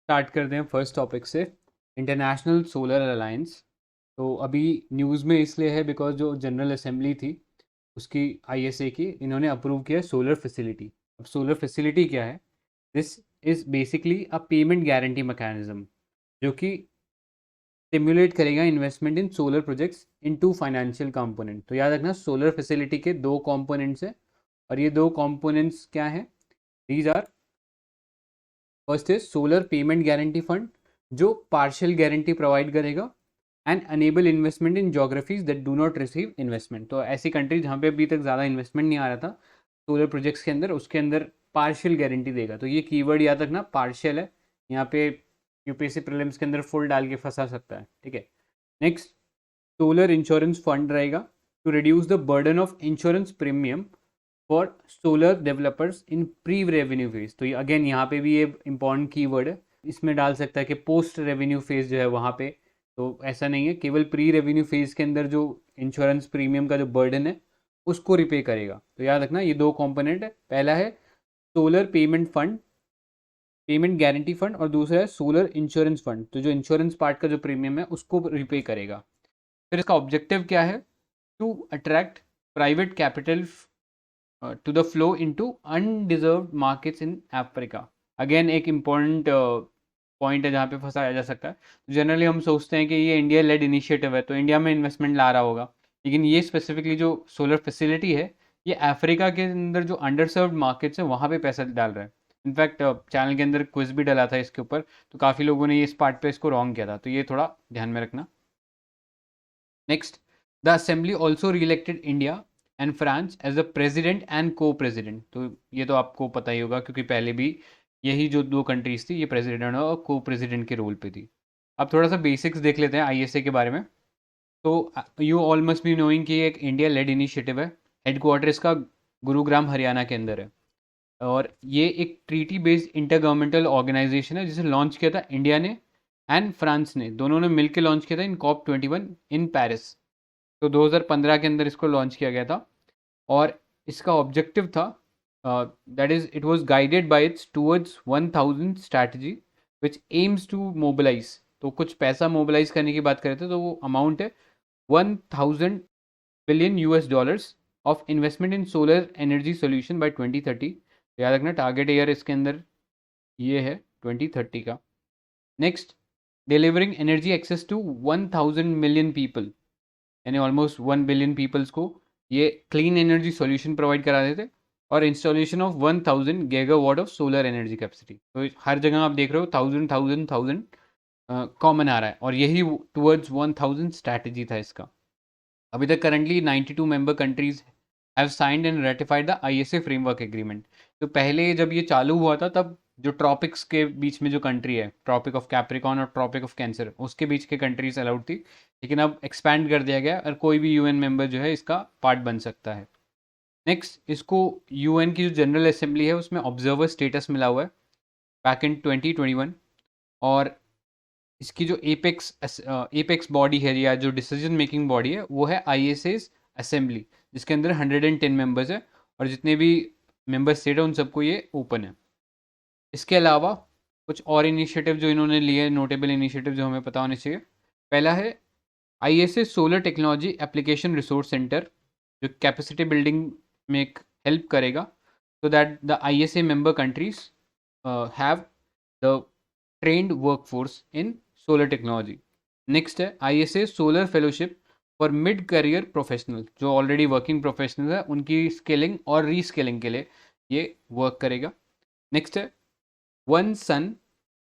Start करते हैं first topic से, इंटरनेशनल सोलर अलायंस। तो अभी न्यूज़ में इसलिए है बिकॉज जो जनरल असेंबली थी उसकी आईएसए की इन्होंने अप्रूव किया सोलर फैसिलिटी। अब सोलर फैसिलिटी क्या है? This is basically a payment guarantee mechanism जो कि स्टिमुलेट करेगा investment in solar projects in two financial component. तो याद रखना सोलर फैसिलिटी के दो कंपोनेंट्स हैं और ये दो कंपोनेंट्स क्या हैं? These are, first is solar payment guarantee fund जो पार्शियल गारंटी प्रोवाइड करेगा and enable investment in geographies that do not receive investment. तो ऐसी कंट्री जहाँ पे अभी तक ज़्यादा इन्वेस्टमेंट नहीं आ रहा था सोलर प्रोजेक्ट्स के अंदर, उसके अंदर पार्शियल गारंटी देगा। तो ये कीवर्ड याद रखना, पार्शियल है। यहाँ पे यूपीएससी प्रीलिम्स के अंदर फुल डाल के फंसा सकता है, ठीक है। नेक्स्ट, सोलर इंश्योरेंस फंड रहेगा to reduce the burden of insurance premium for solar developers in pre revenue phase. तो ये अगेन यहाँ पे भी ये इंपॉर्टेंट कीवर्ड है, इसमें डाल सकता है कि पोस्ट रेवेन्यू फेज जो है वहाँ पे। तो ऐसा नहीं है, केवल प्री रेवेन्यू फेज के अंदर जो इंश्योरेंस प्रीमियम का जो बर्डन है उसको रिपे करेगा। तो याद रखना ये दो कंपोनेंट है, पहला है solar payment fund, payment guarantee fund, और दूसरा है सोलर इंश्योरेंस फंड। तो जो इंश्योरेंस पार्ट का जो प्रीमियम है उसको रिपे करेगा। फिर इसका ऑब्जेक्टिव क्या है? To attract private capital to the flow into underserved markets in Africa. Again एक इम्पॉर्टेंट पॉइंट है जहाँ पे फंसाया जा सकता है। जनरली हम सोचते हैं कि ये इंडिया लेड इनिशिएटिव है तो इंडिया में इन्वेस्टमेंट ला रहा होगा, लेकिन ये स्पेसिफिकली जो सोलर फैसिलिटी है ये अफ्रीका के अंदर जो अंडरसर्व्ड मार्केट्स है वहाँ पे पैसा डाल रहा है। इनफैक्ट चैनल के अंदर क्विज भी डला था इसके ऊपर, तो काफ़ी लोगों ने इस पार्ट पे इसको रॉन्ग किया था, तो ये थोड़ा ध्यान में रखना। Next, the assembly also re elected India and France as the president and co president. तो ये तो आपको पता ही होगा क्योंकि पहले भी यही जो दो कंट्रीज थी ये प्रेसिडेंट और को प्रेसिडेंट के रोल पे थी। अब थोड़ा सा बेसिक्स देख लेते हैं आईएसए के बारे में। तो you all must be knowing कि एक इंडिया लेड इनिशिएटिव है, हेडक्वार्टर इसका गुरुग्राम हरियाणा के अंदर है, और ये एक treaty based intergovernmental organisation है जिसे लॉन्च किया था इंडिया ने एंड फ्रांस ने, दोनों ने मिलकर लॉन्च किया था इन COP21 इन पेरिस। तो 2015 के अंदर इसको लॉन्च किया गया था और इसका ऑब्जेक्टिव था that is it was guided by its towards 1000 strategy which aims to mobilise. तो कुछ पैसा मोबिलाइज करने की बात करें तो वो अमाउंट है 1000 billion US dollars of investment in solar energy solution bye 2030। याद रखना टारगेट ईयर इसके अंदर ये है 2030 का। Next, delivering energy access to 1000 million people, यानी ऑलमोस्ट 1 बिलियन पीपल्स को ये क्लीन एनर्जी सॉल्यूशन प्रोवाइड करा देते, और installation of 1000 gigawatt of solar energy capacity. तो हर जगह आप देख रहे हो 1000 कॉमन आ रहा है, और यही टूवर्ड्स 1000 स्ट्रैटेजी था इसका। अभी तक currently 92 member countries have signed and ratified the ISA framework agreement. तो पहले जब ये चालू हुआ था तब जो ट्रॉपिक्स के बीच में जो कंट्री है, ट्रॉपिक ऑफ कैप्रिकॉन और ट्रॉपिक ऑफ कैंसर, उसके बीच के कंट्रीज अलाउड थी, लेकिन अब एक्सपैंड कर दिया गया और कोई भी यूएन मेंबर जो है इसका पार्ट बन सकता है। नेक्स्ट, इसको यूएन की जो जनरल असेंबली है उसमें ऑब्जर्वर स्टेटस मिला हुआ है बैक इन 2021, और इसकी जो एपेक्स बॉडी है या जो डिसीजन मेकिंग बॉडी है वो है आईएसएस असेंबली, जिसके अंदर 110 मेंबर्स है, और जितने भी मेंबर स्टेट है उन सबको ये ओपन है। इसके अलावा कुछ और इनिशिएटिव जो इन्होंने लिए, नोटेबल इनिशिएटिव जो हमें पता होने चाहिए। पहला है ISS solar technology application resource centre, जो कैपेसिटी बिल्डिंग में हेल्प करेगा so that the ISA member countries have the trained workforce in solar technology. Next है ISA solar fellowship for mid career professional, जो ऑलरेडी वर्किंग प्रोफेशनल है उनकी skilling और reskilling के लिए ये वर्क करेगा। नेक्स्ट है one sun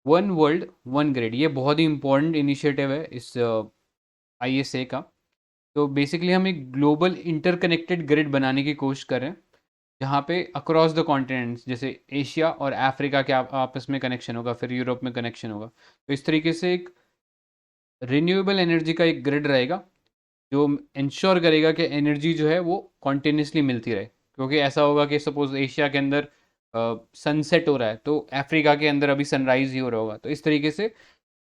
one world one grid, ये बहुत ही इंपॉर्टेंट इनिशिएटिव है इस ISA का। तो बेसिकली हम एक ग्लोबल इंटरकनेक्टेड ग्रिड बनाने की कोशिश कर रहे हैं जहाँ पे अक्रॉस द कॉन्टिनेंट्स, जैसे एशिया और अफ्रीका के आपस में कनेक्शन होगा, फिर यूरोप में कनेक्शन होगा। तो इस तरीके से एक रिन्यूएबल एनर्जी का एक ग्रिड रहेगा जो इंश्योर करेगा कि एनर्जी जो है वो कॉन्टिन्यूसली मिलती रहे। क्योंकि ऐसा होगा कि सपोज एशिया के अंदर सनसेट हो रहा है तो अफ्रीका के अंदर अभी सनराइज ही हो रहा होगा। तो इस तरीके से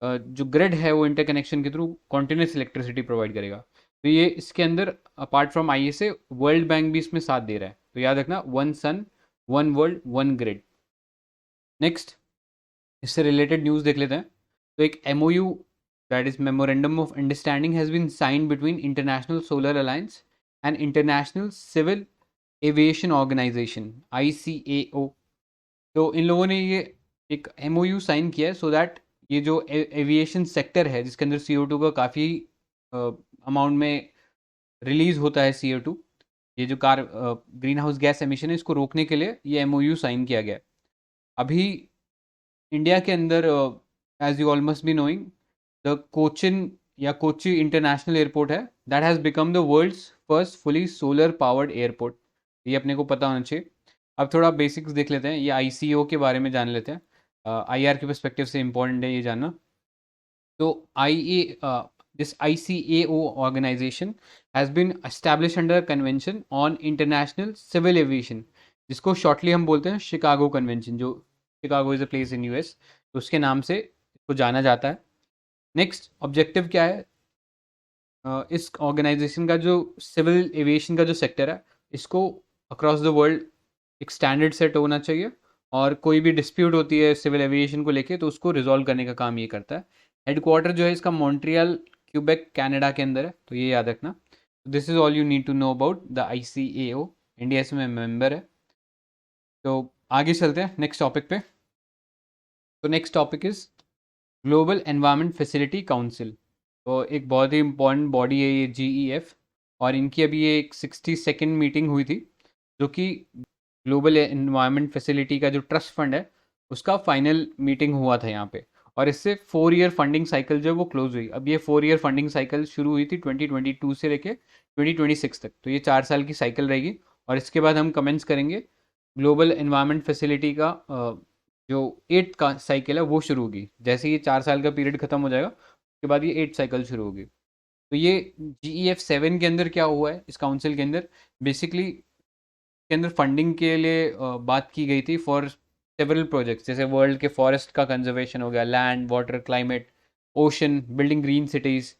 जो ग्रिड है वो इंटरकनेक्शन के थ्रू कॉन्टिन्यूस इलेक्ट्रिसिटी प्रोवाइड करेगा। तो ये इसके अंदर apart from ISA World Bank भी इसमें साथ दे रहा है। तो याद रखना one sun one world one grid. Next, इससे रिलेटेड न्यूज़ देख लेते हैं। तो एक MOU, that is memorandum of understanding, has been signed between International Solar Alliance and International Civil Aviation Organization ICAO। तो इन लोगों ने ये एक MOU साइन किया है सो दैट ये जो एविएशन सेक्टर है जिसके अंदर CO2 का काफ़ी अमाउंट में रिलीज होता है, CO2, ये जो ग्रीन हाउस गैस एमिशन है, इसको रोकने के लिए ये MOU साइन किया गया है। अभी इंडिया के अंदर, as you all must be knowing, the Cochin या कोची इंटरनेशनल एयरपोर्ट है, that has become the world's first fully solar powered airport. ये अपने को पता होना चाहिए। अब थोड़ा बेसिक्स देख लेते हैं, ये ICO के बारे में जान लेते हैं। IR के पर्सपेक्टिव से इम्पोर्टेंट है ये जानना। तो this ICAO organization has been established under Convention on International Civil Aviation, जिसको शॉर्टली हम बोलते हैं शिकागो कन्वेंशन, जो Chicago is a place in US, तो उसके नाम से इसको जाना जाता है। नेक्स्ट ऑब्जेक्टिव क्या है? इस ऑर्गेनाइजेशन का जो सिविल एविएशन का जो सेक्टर है, इसको अक्रॉस द वर्ल्ड एक स्टैंडर्ड सेट होना चाहिए, और कोई भी डिस्प्यूट होती है सिविल एविएशन को लेके तो उसको रिजॉल्व करने का काम ये करता है। हेडक्वार्टर जो है इसका मॉन्ट्रियल, क्यूबेक, कनाडा के अंदर है, तो ये याद रखना। This is all you need to know about the ICAO। India इसमें मेंबर है। तो आगे चलते हैं नेक्स्ट टॉपिक पे। तो next topic is global environment facility council. तो एक बहुत ही इंपॉर्टेंट बॉडी है ये GEF, और इनकी अभी ये एक 62nd मीटिंग हुई थी, जो कि ग्लोबल एनवायरनमेंट फैसिलिटी का जो ट्रस्ट फंड है उसका फाइनल मीटिंग हुआ था यहाँ पे। और इससे 4 ईयर फंडिंग साइकिल जो है वो क्लोज हुई। अब ये 4 ईयर फंडिंग साइकिल शुरू हुई थी 2022 से लेके 2026 तक, तो ये 4 साल की साइकिल रहेगी। और इसके बाद हम कमेंट्स करेंगे ग्लोबल एनवायरनमेंट फैसिलिटी का जो 8th का साइकिल है वो शुरू होगी। जैसे ये 4 साल का पीरियड खत्म हो जाएगा उसके बाद ये 8th साइकिल शुरू होगी। तो ये GEF 7 के अंदर क्या हुआ है, इस काउंसिल के अंदर बेसिकली के अंदर फंडिंग के लिए बात की गई थी फॉर सेवरल प्रोजेक्ट्स, जैसे वर्ल्ड के फॉरेस्ट का कंजर्वेशन हो गया, land, water, climate, ocean, building green cities,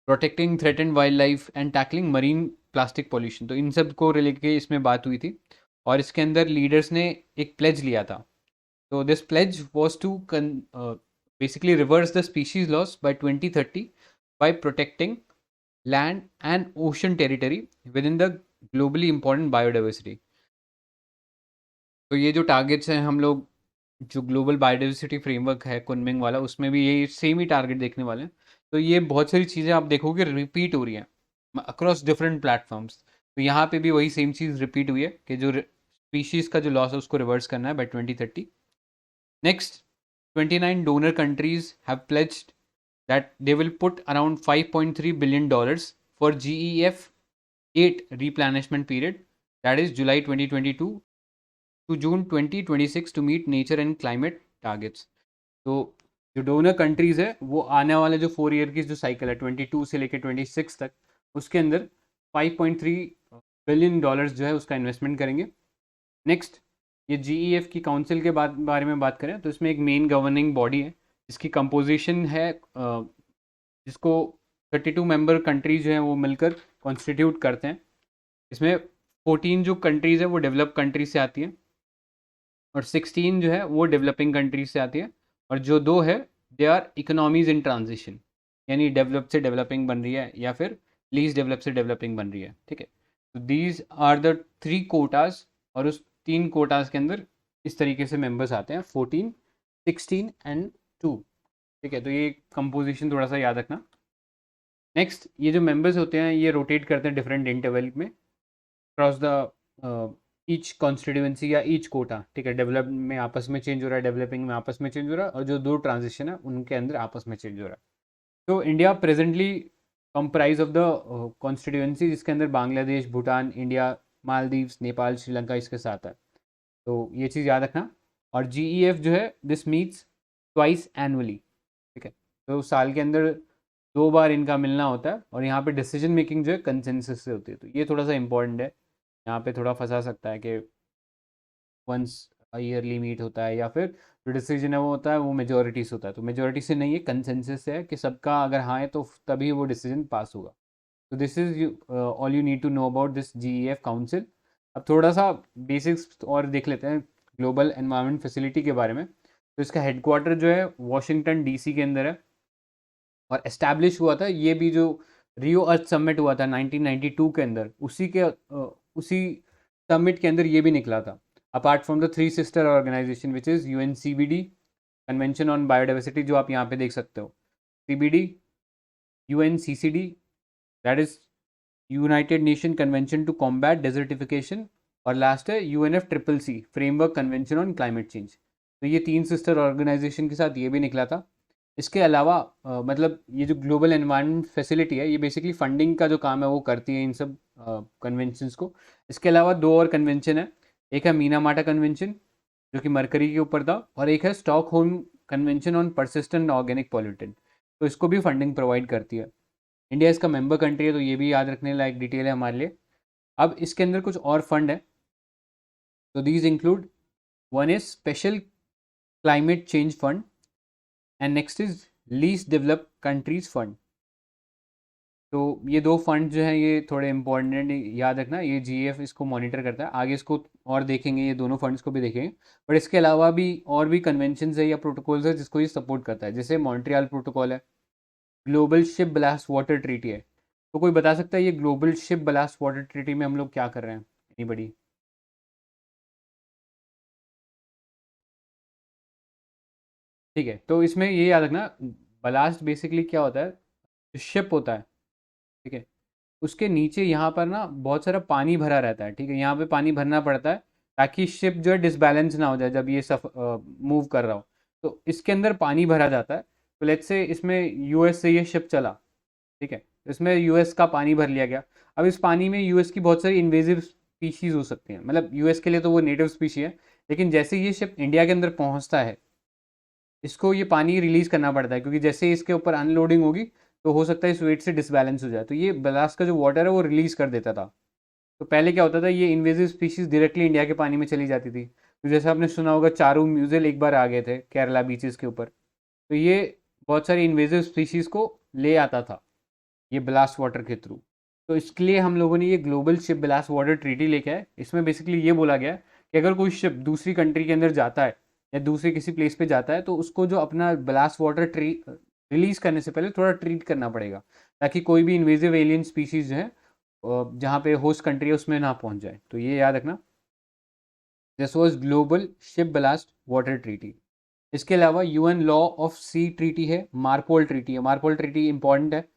protecting threatened wild life and tackling marine plastic pollution. तो इन सब को रिलेट के इसमें बात हुई थी, और इसके अंदर लीडर्स ने एक प्लेज लिया था। तो this pledge was to basically reverse the species loss by 2030 by protecting land and ocean territory within the globally important biodiversity। तो ये जो टारगेट्स हैं, हम लोग जो ग्लोबल बायोडाइवर्सिटी फ्रेमवर्क है कुनमिंग वाला, उसमें भी ये सेम ही टारगेट देखने वाले हैं। तो ये बहुत सारी चीज़ें आप देखोगे रिपीट हो रही हैं अक्रॉस डिफरेंट प्लेटफॉर्म्स। तो यहाँ पे भी वही सेम चीज़ रिपीट हुई है कि जो स्पीशीज़ का जो लॉस है उसको रिवर्स करना है bye 2030। Next, 29 donor countries have pledged that they will put around $5.3 billion for GEF 8 replenishment period, that is July 2022 to June 2026 to meet nature and climate targets। तो जो डोनर कंट्रीज़ है वो आने वाले जो 4 ईयर की जो साइकिल है 22 से लेकर 26 तक, उसके अंदर $5.3 बिलियन जो है उसका इन्वेस्टमेंट करेंगे। नेक्स्ट, ये GEF की काउंसिल के बारे में बात करें तो इसमें एक मेन गवर्निंग बॉडी है जिसकी कंपोजिशन है, जिसको 32 मेंबर कंट्रीज जो हैं वो मिलकर कॉन्स्टिट्यूट करते हैं। इसमें 14 जो कंट्रीज़ है वो डेवलप कंट्रीज से आती हैं, और 16 जो है वो डेवलपिंग कंट्रीज से आती है, और जो 2 है they are economies in transition, यानी डेवलप से डेवलपिंग बन रही है या फिर लीज डेवलप से डेवलपिंग बन रही है। ठीक है, तो दीज आर द 3 कोटाज, और उस 3 कोटाज के अंदर इस तरीके से मेंबर्स आते हैं 14, 16 एंड 2। ठीक है, तो ये कंपोजिशन थोड़ा सा याद रखना। नेक्स्ट, ये जो मेंबर्स होते हैं ये रोटेट करते हैं डिफरेंट इंटरवल में क्रॉस द ईच कॉन्स्टिट्यूंसी या ईच कोटा। ठीक है, डेवलप में आपस में चेंज हो रहा है, डेवलपिंग में आपस में चेंज हो रहा है, और जो 2 ट्रांजिशन है उनके अंदर आपस में चेंज हो रहा है। तो India presently comprise of the constituency जिसके अंदर बांग्लादेश, भूटान, इंडिया, मालदीव्स, नेपाल, श्रीलंका इसके साथ है। तो ये चीज़ याद रखना। और GEF जो है दिस मीट्स ट्वाइस एनुअली। ठीक है, तो साल के अंदर 2 बार इनका मिलना होता है, और यहाँ पे डिसीजन मेकिंग जो है कंसेंसस से होती है। तो ये थोड़ा सा इंपॉर्टेंट है, यहाँ पे थोड़ा फंसा सकता है कि वंस ईयरली मीट होता है, या फिर जो डिसीजन है वो होता है वो मेजोरिटी से होता है। तो मेजोरिटी से नहीं है, कंसेंसस से है कि सबका अगर हाँ है तो तभी वो डिसीजन पास होगा। तो this is all you need to know about this GEF council. अब थोड़ा सा बेसिक्स और देख लेते हैं ग्लोबल एनवायरनमेंट फैसिलिटी के बारे में। तो इसका हेडक्वार्टर जो है वॉशिंगटन डीसी के अंदर है, और एस्टैब्लिश हुआ था ये भी जो रियो अर्थ समिट हुआ था 1992 के अंदर, उसी समिट के अंदर ये भी निकला था। Apart from the three sister organisation which is UNCBD convention on biodiversity, जो आप यहाँ पे देख सकते हो, CBD, UNCCD that is United Nation convention to combat desertification, और लास्ट है UNF triple C framework convention on climate change. तो ये तीन सिस्टर ऑर्गेनाइजेशन के साथ ये भी निकला था। इसके अलावा मतलब ये जो ग्लोबल एनवायरनमेंट फैसिलिटी है, ये बेसिकली फंडिंग का जो काम है वो करती है इन सब कन्वेंशंस को। इसके अलावा दो और कन्वेंशन है, एक है मीनामाटा कन्वेंशन जो कि मरकरी के ऊपर था, और एक है Stockholm convention on persistent organic pollutant, तो इसको भी फंडिंग प्रोवाइड करती है। इंडिया इसका मेंबर कंट्री है, तो ये भी याद रखने लायक डिटेल है हमारे लिए। अब इसके अंदर कुछ और फंड है, तो these include, one is special climate change fund and next is least developed countries fund. तो ये दो फंड जो हैं ये थोड़े इंपॉर्टेंट, याद रखना, ये जीएफ इसको मॉनिटर करता है, आगे इसको और देखेंगे, ये दोनों फंड्स को भी देखेंगे। बट इसके अलावा भी और भी कन्वेंशन है या प्रोटोकॉल्स है जिसको ये सपोर्ट करता है, जैसे मॉन्ट्रियल प्रोटोकॉल है, global ship ballast water treaty है। तो कोई बता सकता है ये global ship ballast water treaty में हम लोग क्या कर रहे हैं? एनीबडी? ठीक है, तो इसमें ये याद रखना, ब्लास्ट बेसिकली क्या होता है, शिप होता है, ठीक है, उसके नीचे यहाँ पर ना बहुत सारा पानी भरा रहता है, ठीक है, यहाँ पे पानी भरना पड़ता है ताकि शिप जो है डिसबैलेंस ना हो जाए जब ये मूव कर रहा हो। तो इसके अंदर पानी भरा जाता है। तो लेट्स से इसमें यूएस से ये शिप चला, ठीक है, तो इसमें यूएस का पानी भर लिया गया। अब इस पानी में यूएस की बहुत सारी इन्वेजिव स्पीशीज हो सकती हैं, मतलब यूएस के लिए तो वो नेटिव स्पीशी है, लेकिन जैसे ये शिप इंडिया के अंदर पहुंचता है, इसको ये पानी रिलीज करना पड़ता है, क्योंकि जैसे ही इसके ऊपर अनलोडिंग होगी तो हो सकता है इस वेट से डिसबैलेंस हो जाए, तो ये ब्लास्ट का जो वाटर है वो रिलीज कर देता था। तो पहले क्या होता था, ये इन्वेजिव स्पीशीज डायरेक्टली इंडिया के पानी में चली जाती थी। तो जैसे आपने सुना होगा चारू म्यूजिल एक बार आ गए थे केरला बीचेस के ऊपर, तो ये बहुत सारी इन्वेजिव स्पीशीज को ले आता था ये ब्लास्ट वाटर के थ्रू। तो इसके लिए हम लोगों ने ये global ship ballast water treaty लेके आए। इसमें बेसिकली ये बोला गया कि अगर कोई शिप दूसरी कंट्री के अंदर जाता है या दूसरे किसी प्लेस पे जाता है, तो उसको जो अपना ब्लास्ट वाटर रिलीज करने से पहले थोड़ा ट्रीट करना पड़ेगा, ताकि कोई भी इन्वेजिव एलियन स्पीशीज जो है जहाँ पे होस्ट कंट्री है उसमें ना पहुँच जाए। तो ये याद रखना, this was global ship ballast water treaty. इसके अलावा UN law of sea treaty है, मार्पोल ट्रीटी है। मार्पोल ट्रीटी इंपॉर्टेंट है,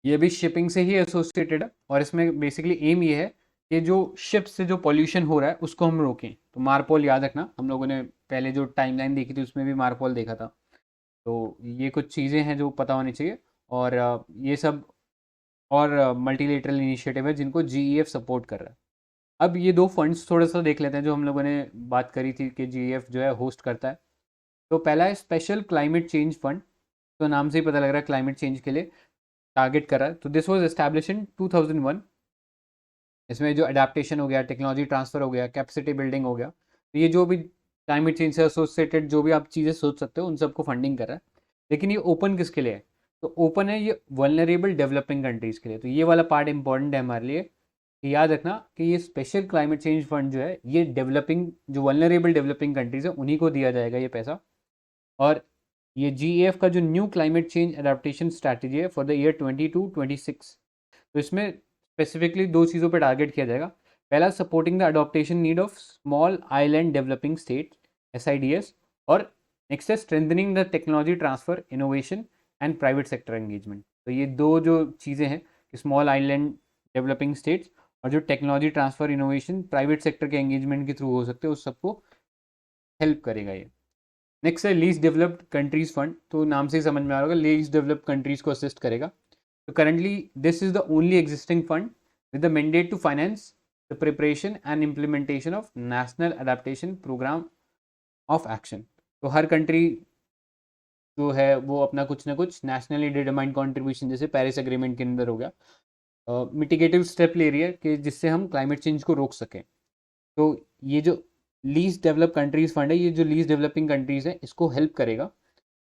ये भी शिपिंग से ही एसोसिएटेड है, और इसमें बेसिकली एम ये है कि जो शिप से जो पॉल्यूशन हो रहा है उसको हम रोकें। तो मार्पोल याद रखना, हम लोगों ने पहले जो टाइमलाइन देखी थी उसमें भी मार्पोल देखा था। तो ये कुछ चीज़ें हैं जो पता होनी चाहिए, और ये सब और मल्टीलेटरल इनिशिएटिव है जिनको जीईएफ सपोर्ट कर रहा है। अब ये दो फंड्स थोड़ा सा देख लेते हैं जो हम लोगों ने बात करी थी कि जीईएफ जो है होस्ट करता है। तो पहला है स्पेशल क्लाइमेट चेंज फंड, तो नाम से ही पता लग रहा है क्लाइमेट चेंज के लिए टारगेट कर रहा है। तो दिस वाज एस्टैब्लिश इन 2001। इसमें जो अडेप्टेशन हो गया, टेक्नोलॉजी ट्रांसफर हो गया, कैपेसिटी बिल्डिंग हो गया, तो ये जो भी क्लाइमेट चेंज से एसोसिएटेड जो भी आप चीज़ें सोच सकते हो उन सबको फंडिंग कर रहा है। लेकिन ये ओपन किसके लिए है? तो ओपन है ये वल्नरेबल डेवलपिंग कंट्रीज़ के लिए। तो ये वाला पार्ट इंपॉर्टेंट है हमारे लिए कि याद रखना कि ये स्पेशल क्लाइमेट चेंज फंड जो है ये डेवलपिंग जो वल्नरेबल डेवलपिंग कंट्रीज़ है उन्हीं को दिया जाएगा ये पैसा। और ये जीएफ का जो new climate change adaptation strategy है फॉर द ईयर 22-26, तो इसमें स्पेसिफिकली दो चीज़ों पर टारगेट किया जाएगा। पहला, supporting the adaptation need of small island developing state SIDS, और नेक्स्ट है strengthening the technology transfer innovation and private sector engagement. तो ये दो जो चीज़ें हैं कि स्मॉल आइलैंड डेवलपिंग स्टेट्स और जो technology transfer innovation private sector के एंगेजमेंट के थ्रू हो सकते हैं, उस सबको हेल्प करेगा ये। नेक्स्ट है लीस्ट डेवलप्ड कंट्रीज फंड, तो नाम से ही समझ में आ रहा होगा लीस्ट डेवलप्ड कंट्रीज को असिस्ट करेगा। तो currently this is the only existing fund with the mandate to finance the preparation and implementation of national adaptation programme of action. तो हर कंट्री जो है वो अपना कुछ ना कुछ नेशनली डिटरमाइंड कॉन्ट्रीब्यूशन, जैसे पेरिस एग्रीमेंट के अंदर हो गया, मिटिगेटिव स्टेप ले रही है कि जिससे हम क्लाइमेट चेंज को रोक सकें। तो ये जो लीस्ट डेवलप कंट्रीज फंड है, ये जो लीस्ट डेवलपिंग कंट्रीज है इसको हेल्प करेगा,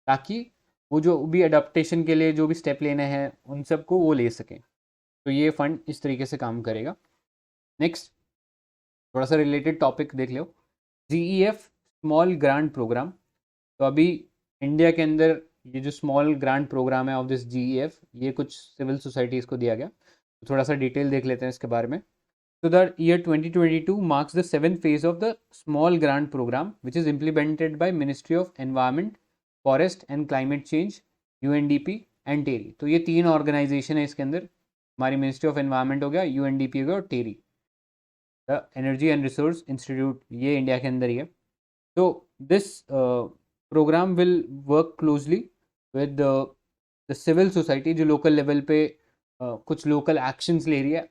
ताकि वो जो भी अडॉप्टेशन के लिए जो भी स्टेप लेने हैं उन सबको वो ले सकें। तो ये फंड इस तरीके से काम करेगा। नेक्स्ट थोड़ा सा रिलेटेड टॉपिक देख लो, जीईएफ स्मॉल ग्रांट प्रोग्राम। तो अभी इंडिया के अंदर ये जो स्मॉल ग्रांट प्रोग्राम है ऑफ दिस GEF, ये कुछ सिविल सोसाइटीज़ को दिया गया। तो थोड़ा सा डिटेल देख लेते हैं इसके बारे में। So the year 2022 marks the seventh phase of the small grant program, which is implemented by Ministry of Environment, Forest and Climate Change, UNDP and TERI। तो ये तीन ऑर्गेनाइजेशन है इसके अंदर। हमारी मिनिस्ट्री ऑफ एनवायरनमेंट हो गया, UNDP हो गया और TERI, the energy and resource institute, ये इंडिया के अंदर ही है। तो this programme will work closely with the civil society, जो लोकल लेवल पे कुछ लोकल एक्शंस ले रही है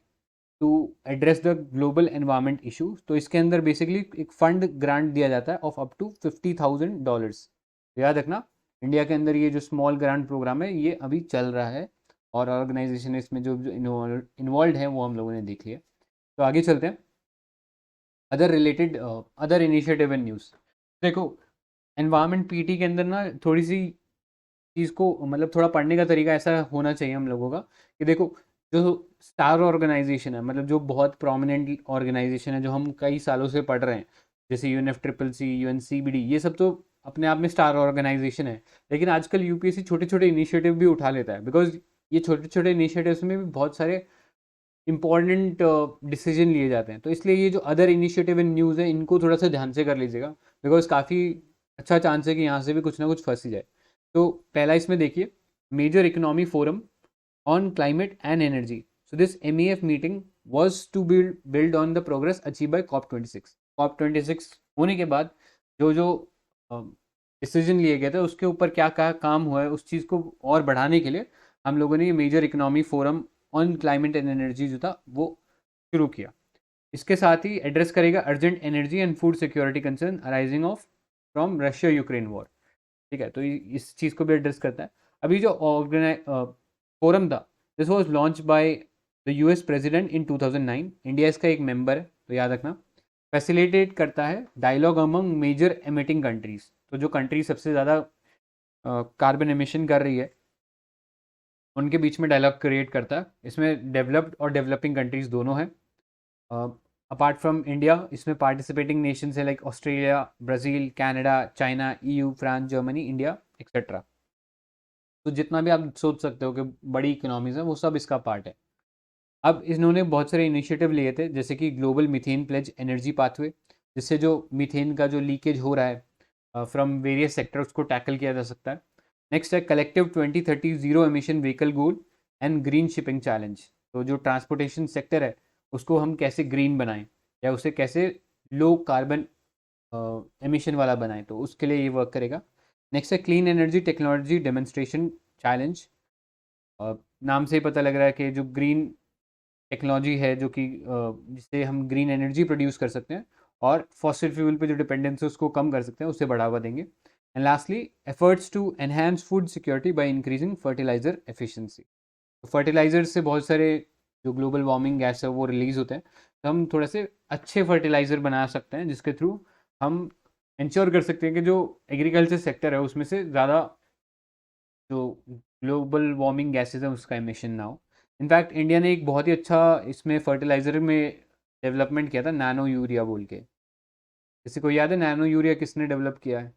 to address the global environment issues. तो इसके अंदर बेसिकली एक फंड ग्रांट दिया जाता है ऑफ अप टू $50,000। याद रखना, इंडिया के अंदर ये जो स्मॉल ग्रांट प्रोग्राम है ये अभी चल रहा है, और ऑर्गेनाइजेशन इसमें जो जो इन्वॉल्व है वो हम लोगों ने देख लिया। तो आगे चलते हैं, other related other initiative and news. देखो, एनवायरमेंट पीटी के अंदर ना थोड़ी सी चीज़ को, मतलब थोड़ा पढ़ने का तरीका ऐसा होना चाहिए हम लोगों का कि देखो, जो स्टार ऑर्गेनाइजेशन है, मतलब जो बहुत प्रोमिनेंट ऑर्गेनाइजेशन है जो हम कई सालों से पढ़ रहे हैं, जैसे UNFCCC, UNCBD, ये सब तो अपने आप में स्टार ऑर्गेनाइजेशन है। लेकिन आजकल UPSC छोटे छोटे इनिशिएटिव भी उठा लेता है, बिकॉज ये छोटे छोटे इनिशिएटिव्स में भी बहुत सारे इंपॉर्टेंट डिसीजन लिए जाते हैं। तो इसलिए ये जो अदर इनिशिएटिव इन न्यूज़ है, इनको थोड़ा सा ध्यान से कर लीजिएगा, बिकॉज काफ़ी अच्छा चांस है कि यहाँ से भी कुछ ना कुछ फंस ही जाए। तो पहला इसमें देखिए, major economy forum on climate and energy. So this MEF meeting was to build on the progress achieve by COP26। COP26 होने के बाद जो जो डिसीजन लिए गए थे उसके ऊपर क्या क्या काम हुआ है, उस चीज़ को और बढ़ाने के लिए हम लोगों ने ये major economy forum on climate and energy जो था वो शुरू किया। इसके साथ ही एड्रेस करेगा urgent energy and food security concern arising of from Russia Ukraine war. ठीक है, तो इस चीज़ को भी एड्रेस करता है। अभी जो फोरम था, this was launch by the US president in 2009। India इसका एक मेंबर है, तो याद रखना। फैसिलिटेट करता है dialogue among major emitting countries. तो जो कंट्री सबसे ज़्यादा कार्बन एमिशन कर रही है उनके बीच में डायलॉग क्रिएट करता है। इसमें डेवलप्ड और डेवलपिंग कंट्रीज दोनों हैं। अपार्ट फ्रॉम इंडिया, इसमें पार्टिसिपेटिंग नेशंस है like Australia, Brazil, Canada, China, EU, France, Germany, India etcetera. तो जितना भी आप सोच सकते हो कि बड़ी इकोनॉमीज हैं, वो सब इसका पार्ट है। अब इन्होंने बहुत सारे इनिशिएटिव लिए थे, जैसे कि global methane pledge energy pathway, जिससे जो मीथेन का जो लीकेज हो रहा है फ्रॉम वेरियस सेक्टर्स को टैकल किया जा सकता है। नेक्स्ट है collective 2030 zero emission vehicle goal and green shipping challenge. तो जो ट्रांसपोर्टेशन सेक्टर है उसको हम कैसे ग्रीन बनाएं, या उसे कैसे लो कार्बन एमिशन वाला बनाएं, तो उसके लिए ये वर्क करेगा। नेक्स्ट है clean energy technology demonstration challenge. नाम से ही पता लग रहा है कि जो ग्रीन टेक्नोलॉजी है जो कि जिससे हम ग्रीन एनर्जी प्रोड्यूस कर सकते हैं और फॉसिल फ्यूल पे जो डिपेंडेंस है उसको कम कर सकते हैं, उससे बढ़ावा देंगे। And lastly, efforts to enhance food security by increasing fertiliser efficiency. तो फर्टिलाइजर से बहुत सारे जो ग्लोबल वार्मिंग गैस है वो रिलीज होते हैं, तो हम थोड़े से अच्छे फर्टिलाइजर बना सकते हैं जिसके थ्रू हम इंश्योर कर सकते हैं कि जो एग्रीकल्चर सेक्टर है उसमें से ज़्यादा जो ग्लोबल वार्मिंग गैसेज है उसका एमिशन ना हो। इनफैक्ट इंडिया ने एक बहुत ही अच्छा इसमें फर्टिलाइज़र में डेवलपमेंट किया था, नैनो यूरिया बोल के। किसी को याद है नैनो यूरिया किसने डेवलप किया है?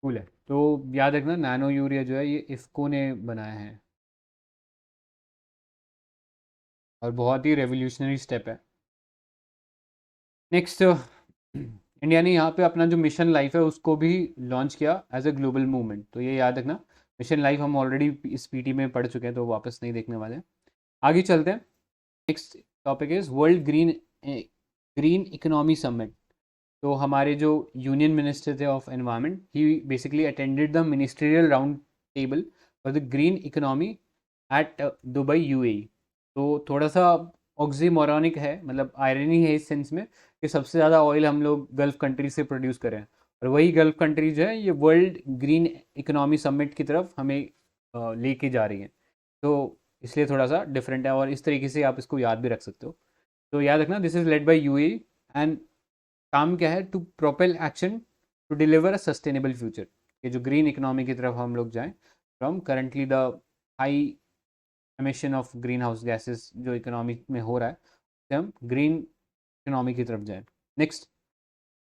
कूल है, तो याद रखना नैनो यूरिया जो है ये इफ्को ने बनाया है, और बहुत ही रेवोल्यूशनरी स्टेप है। नेक्स्ट, इंडिया ने यहाँ पे अपना जो मिशन लाइफ है उसको भी लॉन्च किया एज अ ग्लोबल मूवमेंट। तो ये याद रखना, मिशन लाइफ हम ऑलरेडी इस PT में पढ़ चुके हैं, तो वापस नहीं देखने वाले हैं। आगे चलते हैं। Next topic is world green economy summit. तो हमारे जो यूनियन मिनिस्टर थे of environment, he basically attended the ministerial round table for the green economy eight Dubai UAE। तो थोड़ा सा ऑक्सीमोरॉनिक है, मतलब आयरनी है इस सेंस में कि सबसे ज़्यादा ऑयल हम लोग गल्फ कंट्री से प्रोड्यूस करें, और वही गल्फ कंट्री जो है ये वर्ल्ड ग्रीन इकोनॉमी समिट की तरफ हमें लेके जा रही है। तो इसलिए थोड़ा सा डिफरेंट है, और इस तरीके से आप इसको याद भी रख सकते हो। तो याद रखना, this is led by UAE and काम क्या है, to propel action to deliver a sustainable future. ये जो ग्रीन इकोनॉमी की तरफ हम लोग जाएं from currently the high emission of green house gases जो इकोनॉमी में हो रहा है से हम ग्रीन इकोनॉमी की तरफ जाएं। Next,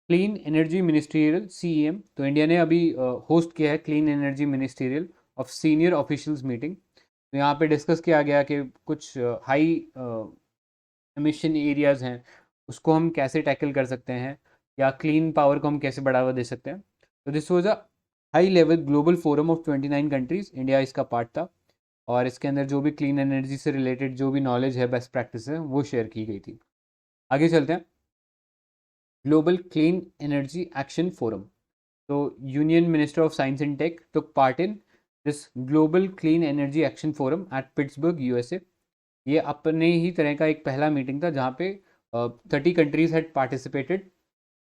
clean energy ministerial CEM। तो इंडिया ने अभी होस्ट किया है clean energy ministerial of senior officials meeting. तो यहाँ पे डिस्कस किया गया कि कुछ हाई एमिशन एरियाज हैं, उसको हम कैसे टैकल कर सकते हैं, या क्लीन पावर को हम कैसे बढ़ावा दे सकते हैं। तो this was a high level global forum of 29 countries, India इसका पार्ट था, और इसके अंदर जो भी क्लीन एनर्जी से रिलेटेड जो भी नॉलेज है, बेस्ट प्रैक्टिस है, वो शेयर की गई थी। आगे चलते हैं, global clean energy action forum. तो union minister of science and tech took part in this global clean energy action forum at Pittsburgh, USA। ये अपने ही तरह का एक पहला मीटिंग था जहाँ पे 30 कंट्रीज हैड पार्टिसिपेटेड,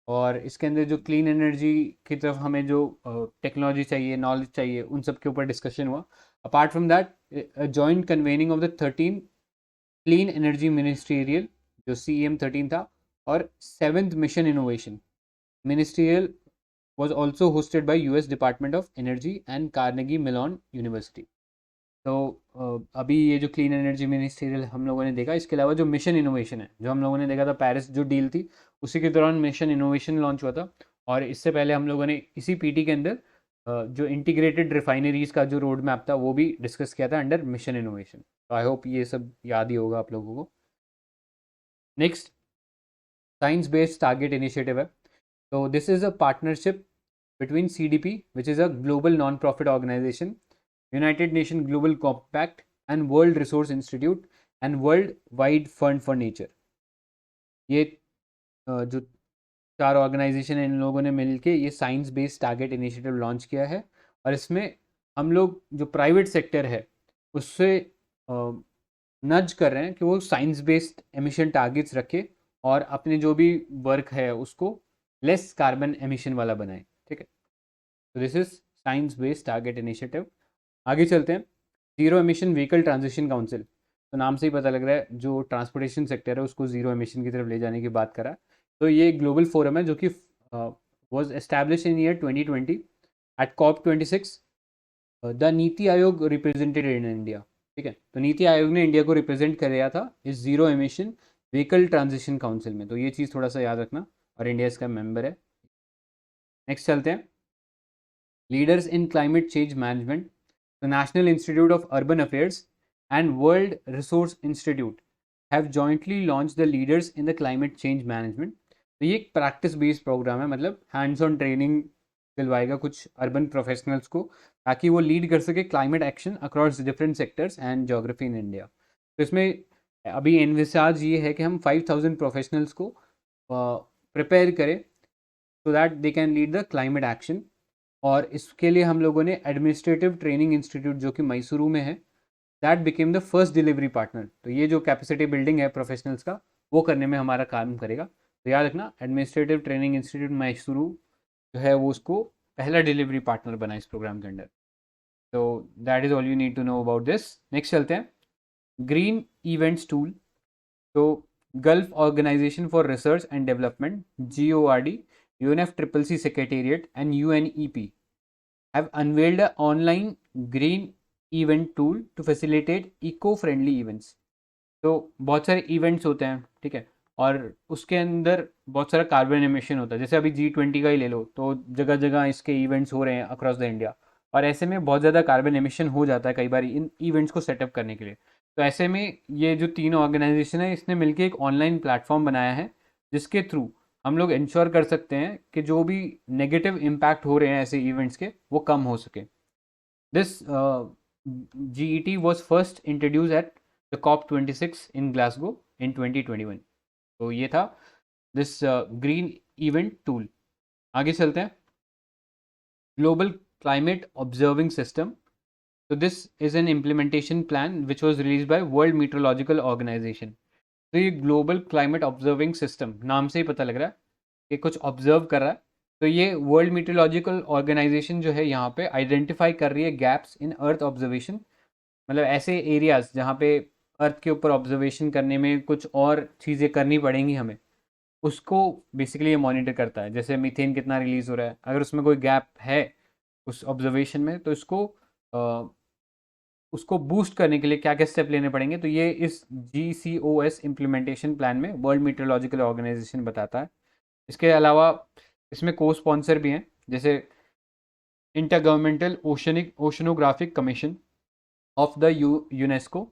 और इसके अंदर जो क्लीन एनर्जी की तरफ हमें जो टेक्नोलॉजी चाहिए, नॉलेज चाहिए, उन सब के ऊपर डिस्कशन हुआ। Apart from that, joint convening of the 13 clean energy ministerial, जो CEM 13 था, और 7th mission innovation ministerial was also hosted by US Department of Energy and Carnegie Mellon University। तो अभी ये जो क्लीन एनर्जी मिनिस्ट्रियल हम लोगों ने देखा, इसके अलावा जो मिशन इनोवेशन है, जो हम लोगों ने देखा था पेरिस जो डील थी, उसी के दौरान मिशन इनोवेशन लॉन्च हुआ था। और इससे पहले हम लोगों ने इसी PT के अंदर जो इंटीग्रेटेड रिफाइनरीज का जो रोड मैप था, वो भी डिस्कस किया था अंडर मिशन इनोवेशन। तो आई होप ये सब याद ही होगा आप लोगों को। Next, science based target initiative है। तो this is a partnership between CDP, which is a global non-profit organization, United Nations Global Compact, and World Resource Institute, and World Wide Fund for Nature। ये जो 4 organisation है, इन लोगों ने मिलके ये science based target initiative launch किया है। और इसमें हम लोग जो प्राइवेट सेक्टर है उससे नज कर रहे हैं कि वो साइंस बेस्ड एमिशन टारगेट्स रखे और अपने जो भी वर्क है उसको लेस कार्बन एमिशन वाला बनाए। ठीक है, तो this is science based target initiative. आगे चलते हैं, zero emission vehicle transition council. तो नाम से ही पता लग रहा है जो ट्रांसपोर्टेशन सेक्टर है उसको जीरो एमिशन की तरफ ले जाने की बात करा। तो ये ग्लोबल फोरम है जो कि was establish in year 2020 at COP26। The Niti Aayog represented in India. ठीक है, तो नीति आयोग ने इंडिया को रिप्रेजेंट कर रहा था इस zero emission vehicle transition council में। तो ये चीज़ थोड़ा सा याद रखना, और इंडिया इसका मेंबर है। नेक्स्ट चलते हैं, leaders in climate change management. The National Institute of Urban Affairs and World Resource Institute have jointly launched the Leaders in the Climate Change Management। तो ये एक प्रैक्टिस बेस्ड प्रोग्राम है, मतलब hands on training दिलवाएगा कुछ urban professionals को, ताकि वो lead कर सके climate action across different sectors and geography in India. तो इसमें अभी एनविसाज ये है कि हम 5000 प्रोफेशनल्स को प्रिपेयर करें so that they can lead the climate action. और इसके लिए हम लोगों ने एडमिनिस्ट्रेटिव ट्रेनिंग इंस्टीट्यूट जो कि मैसूरू में है, that became the first delivery partner. तो ये जो कैपेसिटी बिल्डिंग है प्रोफेशनल्स का, वो करने में हमारा काम करेगा। तो याद रखना, एडमिनिस्ट्रेटिव ट्रेनिंग इंस्टीट्यूट मैसूरू जो है वो उसको पहला डिलीवरी पार्टनर बना इस प्रोग्राम के अंदर। तो that is all you need to know about this. Next चलते हैं, ग्रीन इवेंट्स टूल। तो gulf organisation for research and development, GORD, UNFCCC Secretariat, and UNEP have unveiled an online green event tool to facilitate eco-friendly events। तो बहुत सारे events होते हैं, ठीक है, और उसके अंदर बहुत सारा कार्बन एमिशन होता है। जैसे अभी G20 का ही ले लो, तो जगह जगह इसके इवेंट्स हो रहे हैं अक्रॉस द इंडिया, और ऐसे में बहुत ज़्यादा कार्बन एमिशन हो जाता है कई बार इन इवेंट्स को सेटअप करने के लिए। तो ऐसे में ये जो 3 ऑर्गेनाइजेशन है, इसने मिलकर एक ऑनलाइन प्लेटफॉर्म बनाया है जिसके थ्रू हम लोग इंश्योर कर सकते हैं कि जो भी नेगेटिव इम्पैक्ट हो रहे हैं ऐसे इवेंट्स के, वो कम हो सके। This GET was first introduce at the COP26 in Glasgow in 2021। तो ये था दिस ग्रीन इवेंट टूल। आगे चलते हैं, ग्लोबल क्लाइमेट ऑब्जर्विंग सिस्टम। तो this is an implementation plan which was release by world meteorological organisation. तो ये global climate observing system, नाम से ही पता लग रहा है कि कुछ ऑब्जर्व कर रहा है। तो ये वर्ल्ड मीटरोलॉजिकल ऑर्गेनाइजेशन जो है यहाँ पे आइडेंटिफाई कर रही है गैप्स इन अर्थ ऑब्जर्वेशन, मतलब ऐसे एरियाज जहाँ पे अर्थ के ऊपर ऑब्जर्वेशन करने में कुछ और चीज़ें करनी पड़ेंगी हमें, उसको बेसिकली ये मॉनिटर करता है। जैसे मीथेन कितना रिलीज़ हो रहा है, अगर उसमें कोई गैप है उस ऑब्जर्वेशन में, तो इसको उसको बूस्ट करने के लिए क्या क्या स्टेप लेने पड़ेंगे, तो ये इस GCOS इम्प्लीमेंटेशन प्लान में वर्ल्ड मीटरोलॉजिकल ऑर्गेनाइजेशन बताता है। इसके अलावा इसमें को स्पॉन्सर भी हैं, जैसे inter governmental oceanographic commission of the UNESCO,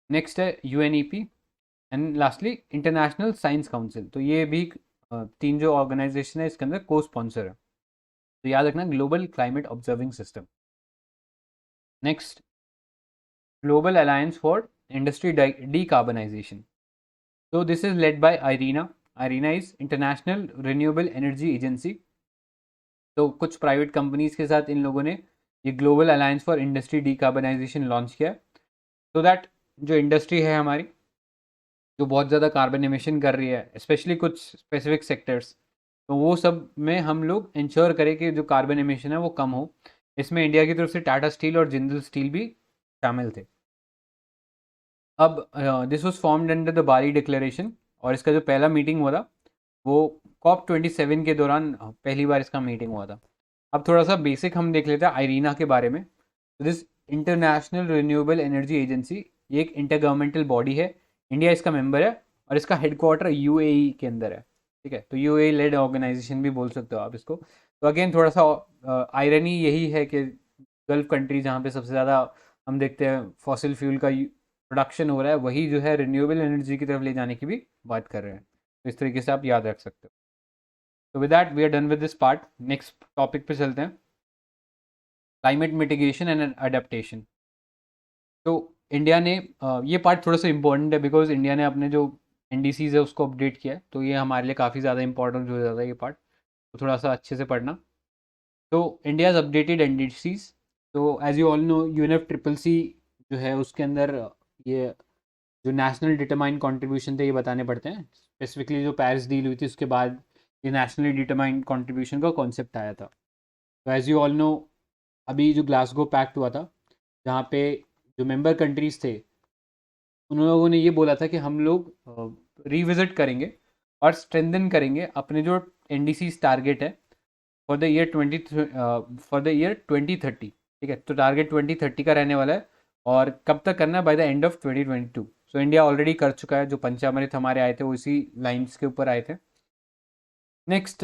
next है UNEP, and lastly international science council. तो ये भी तीन जो ऑर्गेनाइजेशन है इसके अंदर को स्पॉन्सर है। तो याद रखना, global climate observing system. Next, global alliance for industry decarbonization. So this is led by IRENA. IRENA is International Renewable Energy Agency. तो कुछ प्राइवेट कंपनीज के साथ इन लोगों ने ये global alliance for industry decarbonisation launch किया, सो दैट जो industry है हमारी, जो बहुत ज़्यादा कार्बन एमिशन कर रही है, स्पेशली कुछ स्पेसिफिक सेक्टर्स, तो वो सब में हम लोग इंश्योर करें कि जो कार्बन एमिशन है वो कम हो। इसमें इंडिया की तरफ से टाटा स्टील और जिंदल स्टील भी शामिल थे। अब this was formed under the Bali declaration, और इसका जो पहला मीटिंग हुआ था वो COP27 के दौरान पहली बार इसका मीटिंग हुआ था। अब थोड़ा सा बेसिक हम देख लेते हैं आईरीना के बारे में। तो this international renewable energy agency, ये एक इंटर गवर्नमेंटल बॉडी है, इंडिया इसका मेंबर है, और इसका हेडक्वार्टर UAE के अंदर है। ठीक है, तो UAE लेड ऑर्गेनाइजेशन भी बोल सकते हो आप इसको। तो अगेन थोड़ा सा आयरनी यही है कि गल्फ कंट्री जहाँ पे सबसे ज़्यादा हम देखते हैं फॉसिल फ्यूल का प्रोडक्शन हो रहा है, वही जो है रिन्यूएबल एनर्जी की तरफ ले जाने की भी बात कर रहे हैं। तो इस तरीके से आप याद रख सकते हो। तो with that we are done with this part. Next topic पे चलते हैं, क्लाइमेट मिटिगेशन एंड अडेप्टेशन। तो इंडिया ने ये पार्ट थोड़ा सा इंपॉर्टेंट है, बिकॉज इंडिया ने अपने जो NDCs है उसको अपडेट किया है, तो ये हमारे लिए काफ़ी ज़्यादा इंपॉर्टेंट हो जाता है ये पार्ट, तो थोड़ा सा अच्छे से पढ़ना। तो इंडियाज़ अपडेटेड NDCs, तो as you all know UNFCCC जो है उसके अंदर ये जो नेशनल डिटरमाइंड कंट्रीब्यूशन थे ये बताने पड़ते हैं। स्पेसिफिकली जो पेरिस डील हुई थी उसके बाद ये नेशनली डिटरमाइंड कंट्रीब्यूशन का कॉन्सेप्ट आया था। तो एज यू ऑल नो अभी जो ग्लासगो पैक्ट हुआ था, जहाँ पे जो मेंबर कंट्रीज़ थे उन लोगों ने ये बोला था कि हम लोग रिविज़िट करेंगे और स्ट्रेंथन करेंगे अपने जो NDCs टारगेट है फॉर द ईयर 2030। ठीक है, तो टारगेट 2030 का रहने वाला है, और कब तक करना है, by the end of 2022। So India already कर चुका है, जो पंचामृत हमारे आए थे वो इसी लाइन्स के ऊपर आए थे। नेक्स्ट,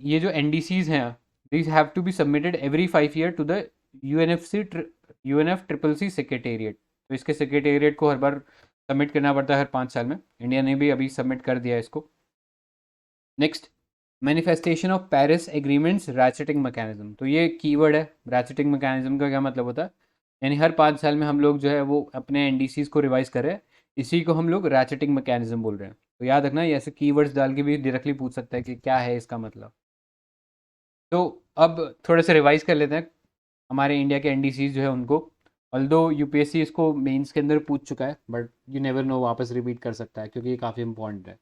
ये जो NDCs हैं these have to be submitted every 5 year to the UNFCCC secretariat. तो इसके सेक्रेटेरिएट को हर बार सबमिट करना पड़ता है हर 5 साल में। इंडिया ने भी अभी सबमिट कर दिया है इसको। Next, manifestation of Paris agreements ratcheting mechanism. तो ये कीवर्ड है, रैचेटिंग मैकेनिज्म का क्या मतलब होता है, यानी हर 5 साल में हम लोग जो है वो अपने NDCs को रिवाइज कर रहे हैं, इसी को हम लोग रैचेटिंग मैकेनिज्म बोल रहे हैं। तो याद रखना, ये ऐसे कीवर्ड्स डाल के भी डायरेक्टली पूछ सकता है कि क्या है इसका मतलब। तो अब थोड़े से रिवाइज कर लेते हैं हमारे इंडिया के NDCs जो है उनको। ऑल्दो UPSC इसको मेंस के अंदर पूछ चुका है, बट यू नेवर नो, वापस रिपीट कर सकता है क्योंकि ये काफ़ी इंपॉर्टेंट है।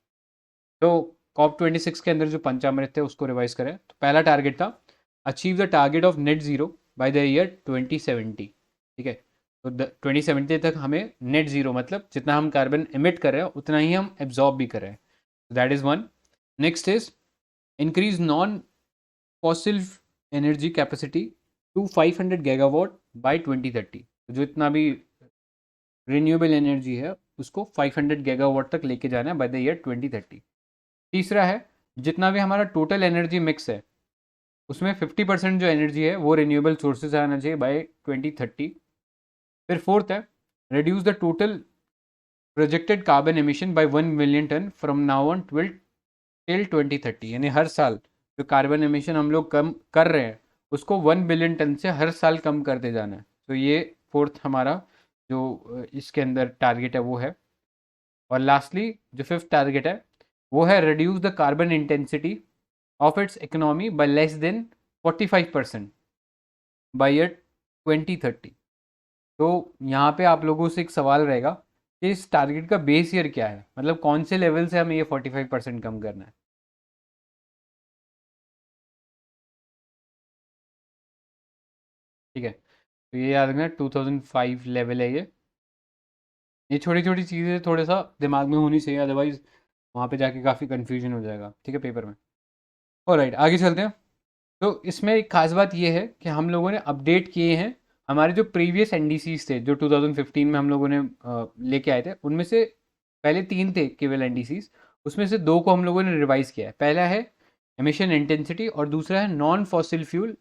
तो COP26 के अंदर जो पंचामृत थे उसको रिवाइज करें, तो पहला टारगेट था achieve the target of net zero by the year 2070। ठीक है, तो 2070 तक हमें नेट जीरो मतलब जितना हम कार्बन एमिट कर रहे हैं उतना ही हम एब्जॉर्ब भी कर रहे हैं। That is one. Next is increase non fossil energy capacity to 500 gigawatt by 2030। तो जो इतना भी रिन्यूएबल एनर्जी है उसको 500 गीगावाट तक लेके जाना है बाय द ईयर 2030। तीसरा है जितना भी हमारा टोटल एनर्जी मिक्स है उसमें 50% जो एनर्जी है वो रिन्यूएबल सोर्सेज आना चाहिए बाय 2030। फिर फोर्थ है reduce the total projected carbon emission by 1 million ton from now on till 2030। यानी हर साल जो कार्बन एमिशन हम लोग कम कर रहे हैं उसको 1 बिलियन टन से हर साल कम करते जाना है। तो ये फोर्थ हमारा जो इसके अंदर टारगेट है वो है। और लास्टली जो फिफ्थ टारगेट है वो है reduce the carbon intensity of its economy bye less than 45% by year 2030। तो यहाँ पे आप लोगों से एक सवाल रहेगा कि इस टारगेट का बेस ईयर क्या है, मतलब कौन से लेवल से हमें ये 45% कम करना है। ठीक है, तो ये याद रखना 2005 लेवल है ये छोटी छोटी चीज़ें थोड़ा सा दिमाग में होनी चाहिए, अदरवाइज वहाँ पे जाके काफ़ी कन्फ्यूजन हो जाएगा। ठीक है, पेपर में। ऑलराइट, आगे चलते हैं। तो इसमें एक खास बात ये है कि हम लोगों ने अपडेट किए हैं हमारे जो प्रीवियस एनडीसीज थे जो 2015 में हम लोगों ने लेके आए थे, उनमें से पहले 3 थे केवल एनडीसीज, उसमें से 2 को हम लोगों ने रिवाइज किया है। पहला है एमिशन इंटेंसिटी और दूसरा है non fossil fuel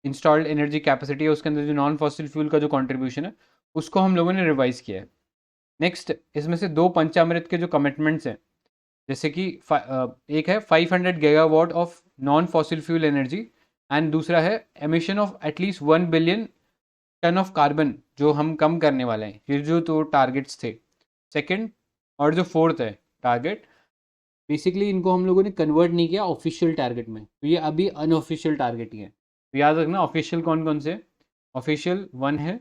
installed energy capacity है, उसके अंदर जो नॉन फॉसिल फ्यूल का जो कंट्रीब्यूशन है उसको हम लोगों ने रिवाइज किया है। नेक्स्ट, इसमें से 2 पंचामृत के जो कमिटमेंट्स हैं, जैसे कि एक है 500 gigawatt of non fossil fuel energy and दूसरा है emission of at least 1 billion ton of carbon जो हम कम करने वाले हैं। ये जो 2 टारगेट्स थे सेकंड, और जो फोर्थ है टारगेट, बेसिकली इनको हम लोगों ने कन्वर्ट नहीं किया ऑफिशियल टारगेट में, तो ये अभी अनऑफिशियल टारगेट ही है। तो याद रखना ऑफिशियल कौन कौन से, ऑफिशियल 1 है,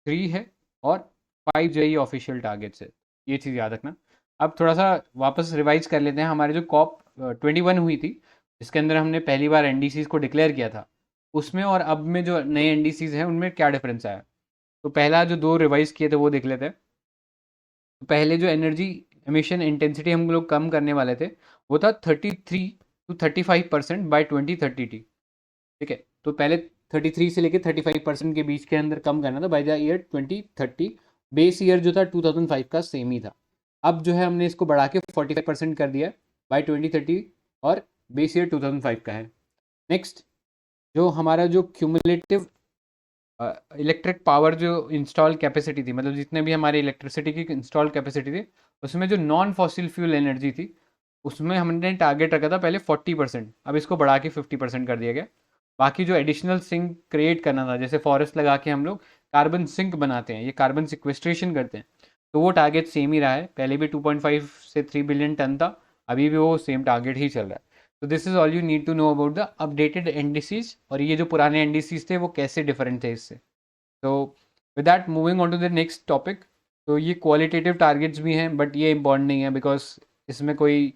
3 है और 5 जो है ये ऑफिशियल टारगेट्स है, ये चीज़ याद रखना। अब थोड़ा सा वापस रिवाइज कर लेते हैं हमारे जो कॉप 21 हुई थी, जिसके अंदर हमने पहली बार एनडीसीज को डिक्लेयर किया था, उसमें और अब में जो नए एनडीसीज हैं उनमें क्या डिफरेंस आया। तो पहला जो 2 रिवाइज किए थे वो देख लेते हैं। तो पहले जो एनर्जी एमिशन इंटेंसिटी हम लोग कम करने वाले थे वो था 33 to 35% बाय 2030। ठीक है, तो पहले 33 से लेकर 35% के बीच के अंदर कम करना था by the year 2030। Base year जो था 2005 का सेम ही था। अब जो है हमने इसको बढ़ा के 45% कर दिया बाय 2030 और बेस ईयर 2005 का है। नेक्स्ट, जो हमारा जो क्यूमुलेटिव इलेक्ट्रिक पावर जो इंस्टॉल कैपेसिटी थी, मतलब जितने भी हमारी इलेक्ट्रिसिटी की इंस्टॉल कैपेसिटी थी, उसमें जो नॉन फॉसिल फ्यूल एनर्जी थी उसमें हमने टारगेट रखा था पहले 40%, अब इसको बढ़ा के 50% कर दिया गया। बाकी जो एडिशनल सिंक क्रिएट करना था, जैसे फॉरेस्ट लगा के हम लोग कार्बन सिंक बनाते हैं, ये कार्बन सिक्वेस्ट्रेशन करते हैं, तो वो टारगेट सेम ही रहा है। पहले भी 2.5 से 3 बिलियन टन था, अभी भी वो सेम टारगेट ही चल रहा है। तो this is all you need to know about the updated NDCs, और ये जो पुराने एनडीसीज थे वो कैसे डिफरेंट थे इससे। तो with that moving on to the next topic. तो ये क्वालिटेटिव टारगेट्स भी हैं बट ये इम्पॉर्टेंट नहीं है, बिकॉज इसमें कोई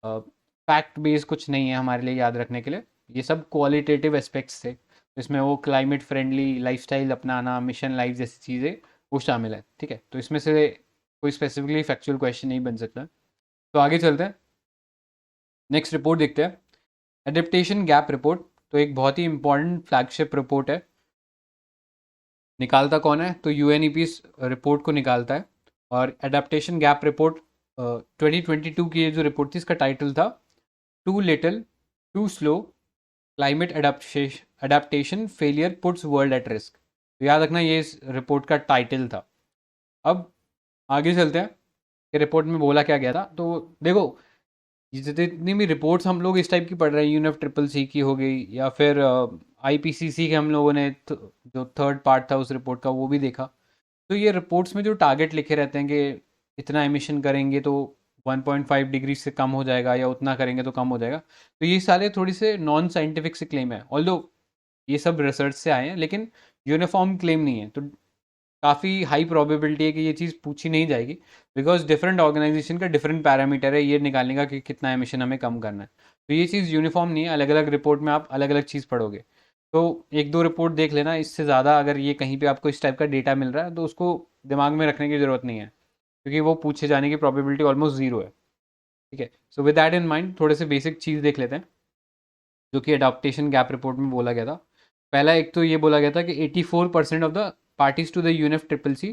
फैक्ट बेस कुछ नहीं है हमारे लिए याद रखने के लिए। ये सब क्वालिटेटिव एस्पेक्ट्स थे, इसमें वो क्लाइमेट फ्रेंडली लाइफस्टाइल अपनाना, मिशन लाइफ जैसी चीज़ें वो शामिल है। ठीक है, तो इसमें से कोई स्पेसिफिकली फैक्चुअल क्वेश्चन नहीं बन सकता। तो आगे चलते हैं, नेक्स्ट रिपोर्ट देखते हैं, एडेप्टेशन गैप रिपोर्ट। तो एक बहुत ही इंपॉर्टेंट फ्लैगशिप रिपोर्ट है। निकालता कौन है, तो यूएनईपी इस रिपोर्ट को निकालता है। और एडेप्टेशन गैप रिपोर्ट 2022 की ये जो रिपोर्ट थी, इसका टाइटल था too little too slow climate adaptation failure puts world at risk. तो याद रखना ये इस रिपोर्ट का टाइटल था। अब आगे चलते हैं कि रिपोर्ट में बोला क्या गया था। तो देखो, ये जितनी भी रिपोर्ट्स हम लोग इस टाइप की पढ़ रहे हैं, यूनिफ ट्रिपल सी की हो गई या फिर आईपीसीसी के हम लोगों ने जो थर्ड पार्ट था उस रिपोर्ट का वो भी देखा, तो ये रिपोर्ट्स में जो टारगेट लिखे रहते हैं कि इतना एमिशन करेंगे तो 1.5 डिग्री से कम हो जाएगा या उतना करेंगे तो कम हो जाएगा, तो ये सारे थोड़ी से नॉन साइंटिफिक से क्लेम है। ऑल्दो ये सब रिसर्च से आए हैं लेकिन यूनिफॉर्म क्लेम नहीं है, तो काफ़ी हाई प्रोबेबिलिटी है कि ये चीज़ पूछी नहीं जाएगी, बिकॉज डिफरेंट ऑर्गेनाइजेशन का डिफरेंट पैरामीटर है ये निकालने का कि कितना एमिशन हमें कम करना है। तो ये चीज़ यूनिफॉर्म नहीं है, अलग अलग रिपोर्ट में आप अलग अलग चीज़ पढ़ोगे। तो एक दो रिपोर्ट देख लेना, इससे ज़्यादा अगर ये कहीं पे आपको इस टाइप का डेटा मिल रहा है तो उसको दिमाग में रखने की ज़रूरत नहीं है, क्योंकि वो पूछे जाने की प्रोबेबिलिटी ऑलमोस्ट ज़ीरो है। ठीक है, so with that in mind थोड़े से बेसिक चीज़ देख लेते हैं जो कि अडॉप्टेशन गैप रिपोर्ट में बोला गया था। पहला एक तो ये बोला गया था कि 84% of the parties to the UNF triple C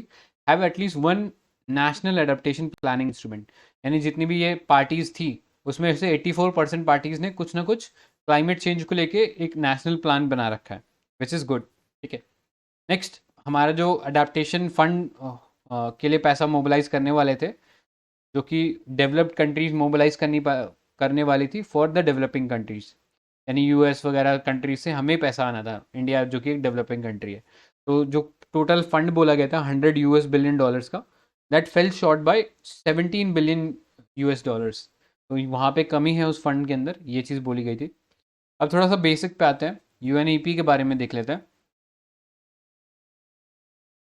have at least one national adaptation planning instrument. यानी जितनी भी ये पार्टीज थी उसमें से 84% पार्टीज ने कुछ ना कुछ क्लाइमेट चेंज को लेके एक नेशनल प्लान बना रखा है, विच इज़ गुड। ठीक है, नेक्स्ट, हमारा जो अडेप्टेशन फंड के लिए पैसा मोबिलाइज करने वाले थे, जो कि डेवलप्ड कंट्रीज मोबिलाइज करने वाली थी फॉर द डेवलपिंग कंट्रीज, यानी यूएस वगैरह कंट्रीज से हमें पैसा आना था, इंडिया जो कि एक डेवलपिंग कंट्री है। तो जो टोटल फंड बोला गया था 100 यूएस बिलियन डॉलर्स का, that fell short by 17 billion US dollars. तो वहाँ पे कमी है उस फंड के अंदर, ये चीज़ बोली गई थी। अब थोड़ा सा बेसिक पे आते हैं, यूएनईपी के बारे में देख लेते हैं।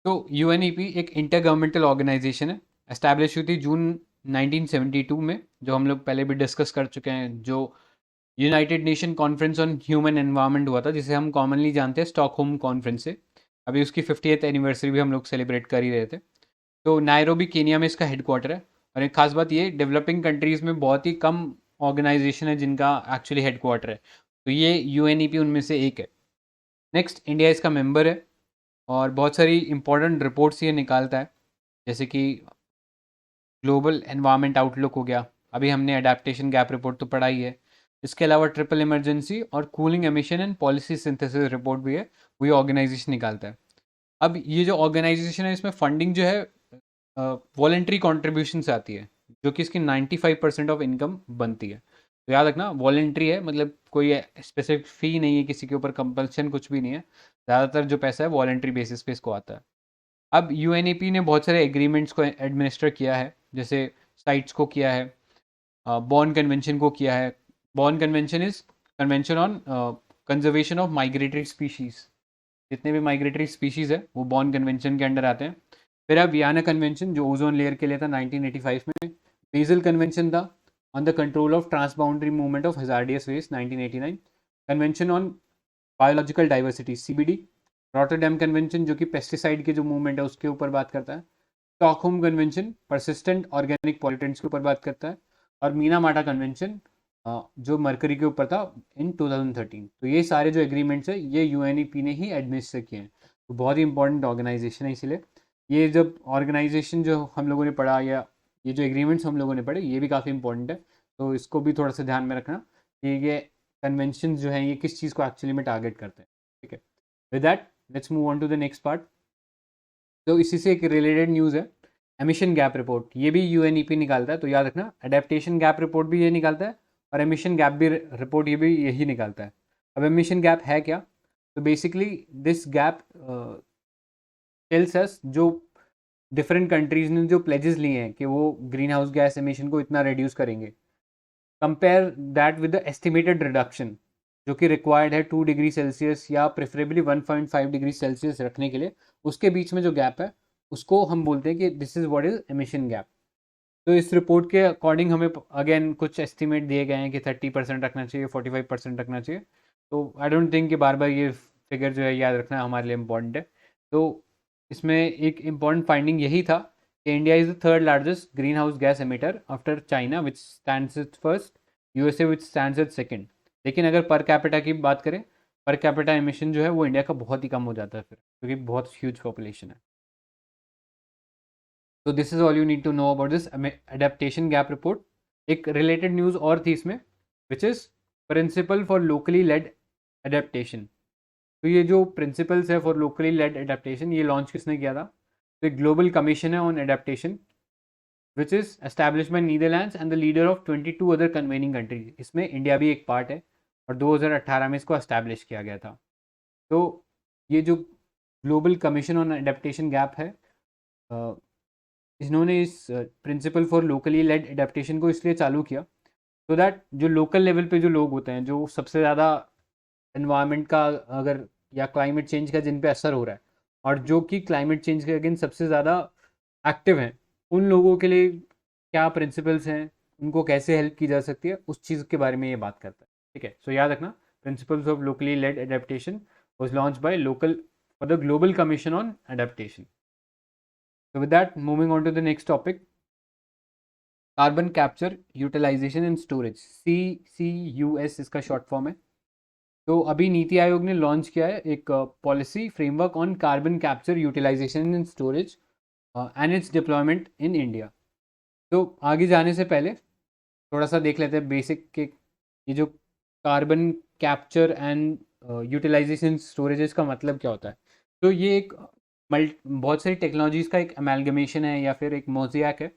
तो यूएनईपी एक इंटर गवर्नमेंटल ऑर्गेनाइजेशन है, एस्टैब्लिश हुई थी जून 1972 में, जो हम लोग पहले भी डिस्कस कर चुके हैं, जो United nation conference on human environment हुआ था, जिसे हम कॉमनली जानते हैं स्टॉकहोम कॉन्फ्रेंस से। अभी उसकी 50th एनिवर्सरी भी हम लोग सेलिब्रेट कर ही रहे थे। तो नायरोबी केनिया में इसका हेडक्वार्टर है, और एक खास बात ये, डेवलपिंग कंट्रीज़ में बहुत ही कम ऑर्गेनाइजेशन है जिनका एक्चुअली हेडक्वार्टर है, तो ये यूएनईपी उनमें से एक है। नेक्स्ट, इंडिया इसका मेंबर है। और बहुत सारी इंपॉर्टेंट रिपोर्ट्स ये निकालता है, जैसे कि ग्लोबल एनवायरनमेंट आउटलुक हो गया, अभी हमने अडेप्टेशन गैप रिपोर्ट तो पढ़ा ही है। इसके अलावा ट्रिपल इमरजेंसी और cooling emission and policy synthesis report भी है, वही ऑर्गेनाइजेशन निकालता है। अब ये जो ऑर्गेनाइजेशन है, इसमें फंडिंग जो है वॉलेंट्री कंट्रीब्यूशन से आती है, जो कि इसकी 95% ऑफ इनकम बनती है। तो याद रखना, वॉलेंट्री है, मतलब कोई स्पेसिफिक फ़ी नहीं है, किसी के ऊपर कंपल्शन कुछ भी नहीं है। ज़्यादातर जो पैसा है वॉलेंट्री बेसिस पे इसको आता है। अब यूएनईपी ने बहुत सारे एग्रीमेंट्स को एडमिनिस्टर किया है, जैसे साइट्स को किया है, बॉर्न कन्वेंशन को किया है। Born convention is convention on conservation of migratory species. जितने भी माइग्रेटरी स्पीशीज़ है वो बॉर्न कन्वेंशन के अंडर आते हैं। फिर अब वियना कन्वेंशन जो ओजोन लेयर के लिए था 1985 में। बेजल कन्वेंशन था on the control of transboundary movement of hazardous waste 1989। Convention on biological diversity CBD. Rotterdam convention जो कि पेस्टिसाइड के जो मूवमेंट है उसके ऊपर बात करता है। Stockholm convention persistent organic pollutants के ऊपर बात करता है। और मीना माटा कन्वेंशन जो मरकरी के ऊपर था इन 2013। तो ये सारे जो एग्रीमेंट्स है ये यूएनईपी ने ही एडमिनिस्टर किए हैं। तो बहुत ही इंपॉर्टेंट ऑर्गेनाइजेशन है, इसीलिए ये जब ऑर्गेनाइजेशन जो हम लोगों ने पढ़ा या ये जो एग्रीमेंट्स हम लोगों ने पढ़े ये भी काफ़ी इंपॉर्टेंट है। तो इसको भी थोड़ा सा ध्यान में रखना कि ये कन्वेंशन जो है ये किस चीज़ को एक्चुअली में टारगेट करते हैं। ठीक है, with that let's move on to the next part. तो इसी से एक रिलेटेड न्यूज़ है, एमिशन गैप रिपोर्ट। ये भी यूएनईपी निकालता है, तो याद रखना अडेप्टेशन गैप रिपोर्ट भी ये निकालता है और एमिशन गैप भी रिपोर्ट ये भी यही निकालता है। अब एमिशन गैप है क्या? तो basically this gap tells us जो डिफरेंट कंट्रीज ने जो प्लेजेस लिए हैं कि वो ग्रीन हाउस गैस एमिशन को इतना रिड्यूस करेंगे, compare that with the estimated reduction जो कि रिक्वायर्ड है 2 डिग्री सेल्सियस या प्रेफरेबली 1.5 डिग्री सेल्सियस रखने के लिए। उसके बीच में जो गैप है उसको हम बोलते हैं कि this is what is emission gap. तो इस रिपोर्ट के अकॉर्डिंग हमें अगेन कुछ एस्टिमेट दिए गए हैं कि 30% रखना चाहिए, 45% रखना चाहिए। तो आई डोंट थिंक कि बार बार ये फिगर जो है याद रखना हमारे लिए इम्पॉर्टेंट है। तो इसमें एक इम्पॉर्टेंट फाइंडिंग यही था कि India is the third largest green house gas emitter after China which stands it first, USA which stands it second. लेकिन अगर पर कैपिटा की बात करें, पर कैपिटा एमिशन जो है वो इंडिया का बहुत ही कम हो जाता है फिर, क्योंकि बहुत ह्यूज पॉपुलेशन है। तो this is all you need to know about this adaptation gap report. एक रिलेटेड न्यूज़ और थी इसमें, which is principle for locally led adaptation. तो ये जो प्रिंसिपल्स है फॉर लोकली लेड अडेप्टेशन ये लॉन्च किसने किया था? तो एक ग्लोबल कमीशन है on adaptation which is establish by Netherlands and the leader of 22 other convening countries. इसमें इंडिया भी एक पार्ट है और 2018 में इसको एस्टैब्लिश किया गया था। तो ये जो global commission on adaptation gap है, इन्होंने इस principle for locally led adaptation को इसलिए चालू किया सो दैट जो लोकल लेवल पे जो लोग होते हैं जो सबसे ज़्यादा इन्वायरमेंट का अगर या क्लाइमेट चेंज का जिन पे असर हो रहा है और जो कि क्लाइमेट चेंज के अगेंस्ट सबसे ज़्यादा एक्टिव हैं, उन लोगों के लिए क्या प्रिंसिपल्स हैं, उनको कैसे हेल्प की जा सकती है, उस चीज़ के बारे में ये बात करता है। ठीक है, सो याद रखना principles of locally led adaptation was launch by local for the global commission on adaptation. So with that, moving on to the next topic, carbon capture utilisation and storage, CCUS इसका short form है। तो अभी नीति आयोग ने launch किया है एक policy framework on carbon capture utilisation and storage and its deployment in India. तो आगे जाने से पहले थोड़ा सा देख लेते हैं बेसिक के ये जो carbon capture and utilisation storages का मतलब क्या होता है। तो ये एक बहुत सारी टेक्नोलॉजीज़ का एक अमेलगमेशन है या फिर एक मोज़ेक है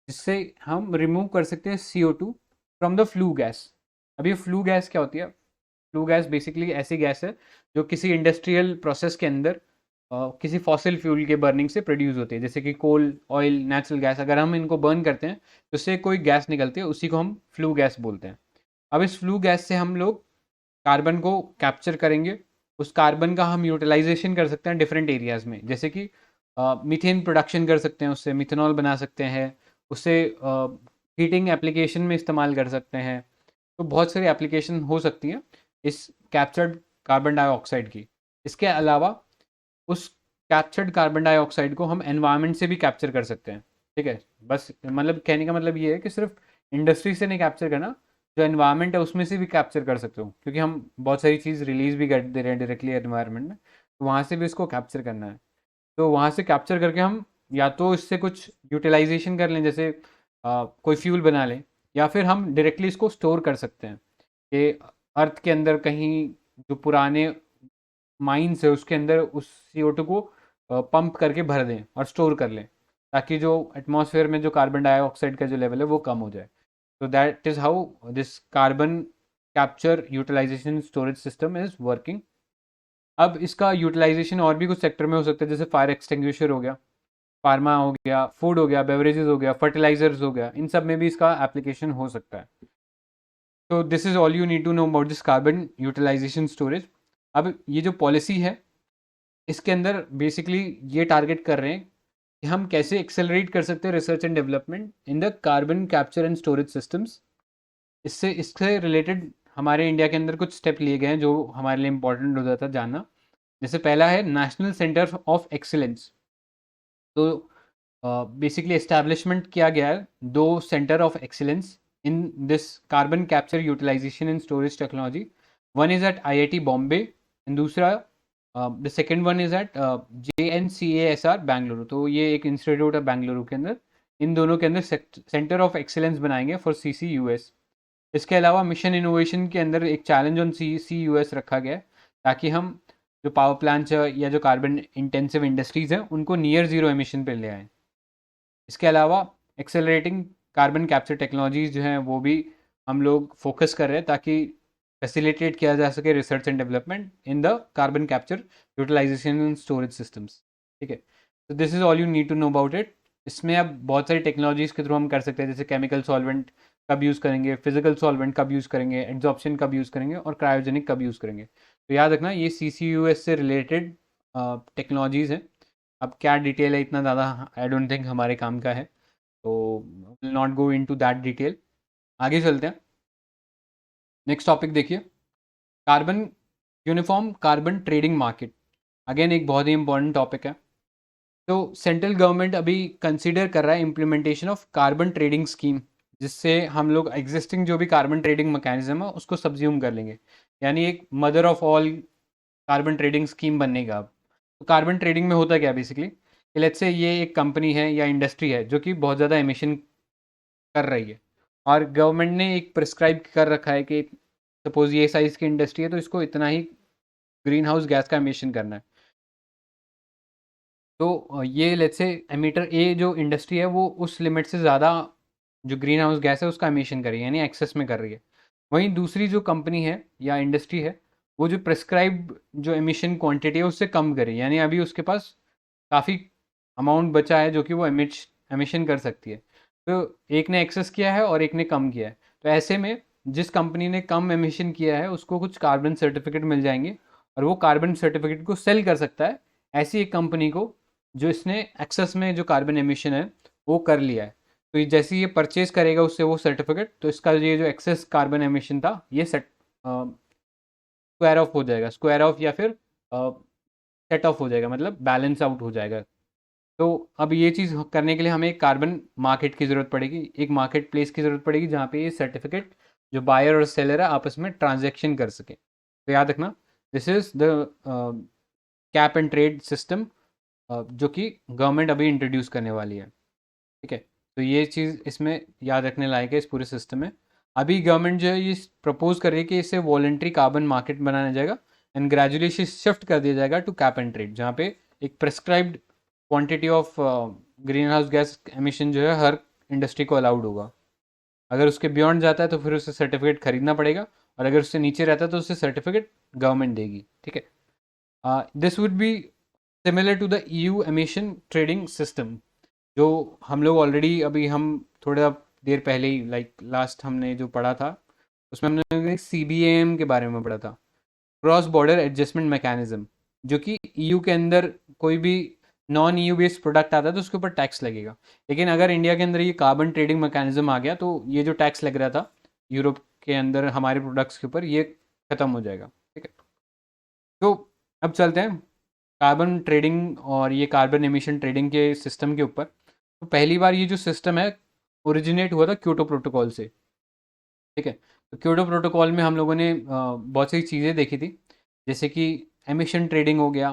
जिससे हम रिमूव कर सकते हैं CO2 from the flue gas. अब ये फ्लू गैस क्या होती है? फ्लू गैस बेसिकली ऐसी गैस है जो किसी इंडस्ट्रियल प्रोसेस के अंदर किसी फॉसिल फ्यूल के बर्निंग से प्रोड्यूस होती है, जैसे कि कोल, ऑयल, नेचुरल गैस। अगर हम इनको बर्न करते हैं तो उससे कोई गैस निकलती है, उसी को हम फ्लू गैस बोलते हैं। अब इस फ्लू गैस से हम लोग कार्बन को कैप्चर करेंगे, उस कार्बन का हम यूटिलाइजेशन कर सकते हैं डिफरेंट एरियाज़ में, जैसे कि मीथेन प्रोडक्शन कर सकते हैं, उससे मिथेनॉल बना सकते हैं, उससे हीटिंग एप्लीकेशन में इस्तेमाल कर सकते हैं। तो बहुत सारी एप्लीकेशन हो सकती हैं इस कैप्चर्ड कार्बन डाइऑक्साइड की। इसके अलावा उस कैप्चर्ड कार्बन डाइऑक्साइड को हम एनवायरनमेंट से भी कैप्चर कर सकते हैं। ठीक है, बस मतलब कहने का मतलब ये है कि सिर्फ इंडस्ट्री से नहीं कैप्चर करना, जो एनवायरनमेंट है उसमें से भी कैप्चर कर सकते हो, क्योंकि हम बहुत सारी चीज़ रिलीज़ भी कर दे रहे हैं डायरेक्टली एनवायरनमेंट में। तो वहाँ से भी इसको कैप्चर करना है। तो वहाँ से कैप्चर करके हम या तो इससे कुछ यूटिलाइजेशन कर लें, जैसे कोई फ्यूल बना लें, या फिर हम डायरेक्टली इसको स्टोर कर सकते हैं कि अर्थ के अंदर कहीं जो पुराने माइंस है उसके अंदर उस CO2 को पंप करके भर दें और स्टोर कर लें, ताकि जो एटमॉस्फेयर में जो कार्बन डाइऑक्साइड का जो लेवल है वो कम हो जाए। तो that is how this carbon capture utilisation storage system is working. अब इसका यूटिलाइजेशन और भी कुछ सेक्टर में हो सकता है, जैसे फायर एक्सटिंग्विशर हो गया, फार्मा हो गया, फूड हो गया, बेवरेजेस हो गया, फर्टिलाइजर्स हो गया, इन सब में भी इसका एप्लीकेशन हो सकता है। तो this is all you need to know about this carbon utilisation storage. अब ये जो पॉलिसी है इसके अंदर बेसिकली ये टारगेट कर रहे हैं कि हम कैसे एक्सेलरेट कर सकते हैं research and development in the carbon capture and storage systems. इससे रिलेटेड हमारे इंडिया के अंदर कुछ स्टेप लिए गए हैं जो हमारे लिए इंपॉर्टेंट हो जाता है जानना। जैसे पहला है नेशनल सेंटर ऑफ एक्सीलेंस। तो बेसिकली एस्टैब्लिशमेंट किया गया है दो centre of excellence in this carbon capture utilisation and storage technology. One is at IIT Bombay and दूसरा the second one is at JNCASR Bengaluru. तो ये एक इंस्टीट्यूट है बेंगलुरु के अंदर। इन दोनों के अंदर सेंटर ऑफ एक्सीलेंस बनाएंगे फॉर CCUS। इसके अलावा मिशन इनोवेशन के अंदर एक चैलेंज ऑन CCUS रखा गया है, ताकि हम जो पावर प्लांट्स या जो कार्बन इंटेंसिव इंडस्ट्रीज़ हैं उनको नियर ज़ीरो एमिशन पे ले आएँ। इसके अलावा एक्सेलरेटिंग कार्बन कैप्चर टेक्नोलॉजीज जो हैं वो भी हम लोग फोकस कर रहे हैं, ताकि फैसिलिटेट किया जा सके research and development in the carbon capture utilisation and storage systems. ठीक है, तो this is all you need to know about it. इसमें अब बहुत सारी टेक्नोलॉजीज़ के थ्रू हम कर सकते हैं, जैसे केमिकल सॉल्वेंट कब यूज़ करेंगे, फिजिकल सॉल्वेंट कब यूज़ करेंगे, एड्जॉर्प्शन कब यूज़ करेंगे, और क्रायोजेनिक कब यूज़ करेंगे। तो याद रखना ये CCUS से रिलेटेड टेक्नोलॉजीज़ हैं। अब क्या डिटेल है इतना ज़्यादा आई डोंट थिंक हमारे काम का है, तो will not go into that detail. आगे चलते हैं। नेक्स्ट टॉपिक देखिए, carbon uniform carbon trading market. Again एक बहुत ही इंपॉर्टेंट टॉपिक है। तो सेंट्रल गवर्नमेंट अभी कंसीडर कर रहा है implementation of carbon trading scheme, जिससे हम लोग एग्जिस्टिंग जो भी कार्बन ट्रेडिंग मैकेनिज्म है उसको सब्ज्यूम कर लेंगे, यानी एक mother of all carbon trading scheme बनने का। अब तो कार्बन ट्रेडिंग में होता क्या बेसिकली, लेट्स से ये एक कंपनी है या इंडस्ट्री है जो कि बहुत ज़्यादा एमिशन कर रही है, और गवर्नमेंट ने एक प्रिस्क्राइब कर रखा है कि सपोज ये साइज़ की इंडस्ट्री है तो इसको इतना ही ग्रीन हाउस गैस का एमिशन करना है। तो ये लेट्स से एमीटर ए जो इंडस्ट्री है वो उस लिमिट से ज़्यादा जो ग्रीन हाउस गैस है उसका एमिशन कर रही है, यानी एक्सेस में कर रही है। वहीं दूसरी जो कंपनी है या इंडस्ट्री है वो जो प्रिस्क्राइब जो एमिशन क्वांटिटी है उससे कम करे, यानी अभी उसके पास काफ़ी अमाउंट बचा है जो कि वो एमिशन कर सकती है। तो एक ने एक्सेस किया है और एक ने कम किया है, तो ऐसे में जिस कंपनी ने कम एमिशन किया है उसको कुछ कार्बन सर्टिफिकेट मिल जाएंगे, और वो कार्बन सर्टिफिकेट को सेल कर सकता है ऐसी एक कंपनी को जो इसने एक्सेस में जो कार्बन एमिशन है वो कर लिया है। तो जैसे ये परचेज करेगा उससे वो सर्टिफिकेट, तो इसका ये जो एक्सेस कार्बन एमिशन था ये स्क्वायर ऑफ हो जाएगा, स्क्वायर ऑफ या फिर सेट ऑफ हो जाएगा, मतलब बैलेंस आउट हो जाएगा। तो अब ये चीज़ करने के लिए हमें एक कार्बन मार्केट की ज़रूरत पड़ेगी, एक मार्केट प्लेस की ज़रूरत पड़ेगी जहाँ पे ये सर्टिफिकेट जो बायर और सेलर है आपस में ट्रांजैक्शन कर सके। तो याद रखना this is the cap and trade system जो कि गवर्नमेंट अभी इंट्रोड्यूस करने वाली है। ठीक है, तो ये चीज़ इसमें याद रखने लायक है इस पूरे सिस्टम में। अभी गवर्नमेंट जो है ये प्रपोज कर रही है कि इसे वॉलंटरी कार्बन मार्केट बनाया जाएगा एंड ग्रेजुअली इसे शिफ्ट कर दिया जाएगा टू कैप एंड ट्रेड, जहाँ पे एक prescribed quantity of green house gas emission जो है हर इंडस्ट्री को अलाउड होगा। अगर उसके बियॉन्ड जाता है तो फिर उसे सर्टिफिकेट खरीदना पड़ेगा, और अगर उससे नीचे रहता है तो उसे सर्टिफिकेट गवर्नमेंट देगी। ठीक है, this would be similar to the EU emission trading system, जो हम लोग ऑलरेडी अभी हम थोड़ा देर पहले ही लाइक लास्ट हमने जो पढ़ा था उसमें हमने CBAM के बारे में पढ़ा था, क्रॉस बॉर्डर एडजस्टमेंट मैकेनिज्म, जो कि EU के अंदर कोई भी नॉन EU बेस्ड प्रोडक्ट आता है तो उसके ऊपर टैक्स लगेगा। लेकिन अगर इंडिया के अंदर ये कार्बन ट्रेडिंग मैकेनिज्म आ गया तो ये जो टैक्स लग रहा था यूरोप के अंदर हमारे प्रोडक्ट्स के ऊपर ये ख़त्म हो जाएगा। ठीक है, तो अब चलते हैं कार्बन ट्रेडिंग और ये कार्बन एमिशन ट्रेडिंग के सिस्टम के ऊपर। तो पहली बार ये जो सिस्टम है ओरिजिनेट हुआ था क्योटो प्रोटोकॉल से। ठीक है, तो क्योटो प्रोटोकॉल में हम लोगों ने बहुत सी चीज़ें देखी थी, जैसे कि एमिशन ट्रेडिंग हो गया,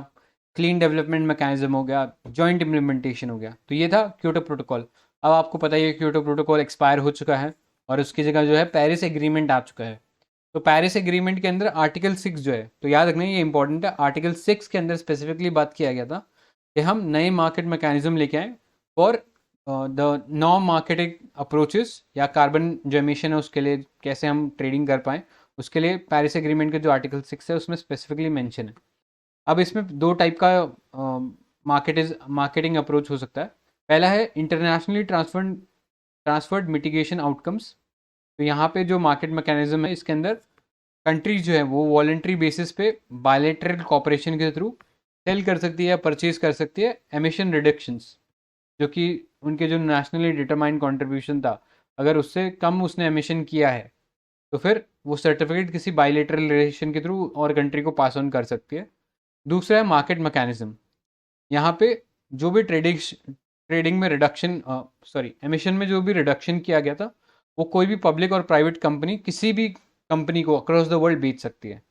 क्लीन डेवलपमेंट मैकेनिज्म हो गया, जॉइंट इम्प्लीमेंटेशन हो गया। तो ये था क्योटो प्रोटोकॉल। अब आपको पता ही है क्योटो प्रोटोकॉल एक्सपायर हो चुका है और उसकी जगह जो है पेरिस एग्रीमेंट आ चुका है। तो पेरिस एग्रीमेंट के अंदर आर्टिकल 6 जो है, तो याद रखना ये इंपॉर्टेंट है, आर्टिकल 6 के अंदर स्पेसिफिकली बात किया गया था कि हम नए मार्केट मैकेनिज्म लेके आए for the non marketing approaches, या कार्बन जो एमिशन है उसके लिए कैसे हम ट्रेडिंग कर पाएँ, उसके लिए पेरिस एग्रीमेंट के जो आर्टिकल 6 है उसमें स्पेसिफिकली मेंशन है। अब इसमें दो टाइप का मार्केटिंग अप्रोच हो सकता है। पहला है इंटरनेशनली ट्रांसफर्ड मिटिगेशन आउटकम्स। तो यहाँ पे जो मार्केट मैकेनिज्म है इसके अंदर कंट्रीज जो है वो वॉलेंट्री बेसिस पे बायलैटरल कॉपरेशन के थ्रू सेल कर सकती है या परचेज कर सकती है एमिशन रिडक्शंस, जो कि उनके जो नेशनली डिटरमाइंड कंट्रीब्यूशन था, अगर उससे कम उसने एमिशन किया है तो फिर वो सर्टिफिकेट किसी बायलैटरल रिलेशन के थ्रू और कंट्री को पास ऑन कर सकती है। दूसरा है मार्केट मैकेनिज्म। यहाँ पे जो भी ट्रेडिंग में रिडक्शन, सॉरी एमिशन में जो भी रिडक्शन किया गया था वो कोई भी पब्लिक और प्राइवेट कंपनी किसी भी कंपनी को अक्रॉस द वर्ल्ड बेच सकती है।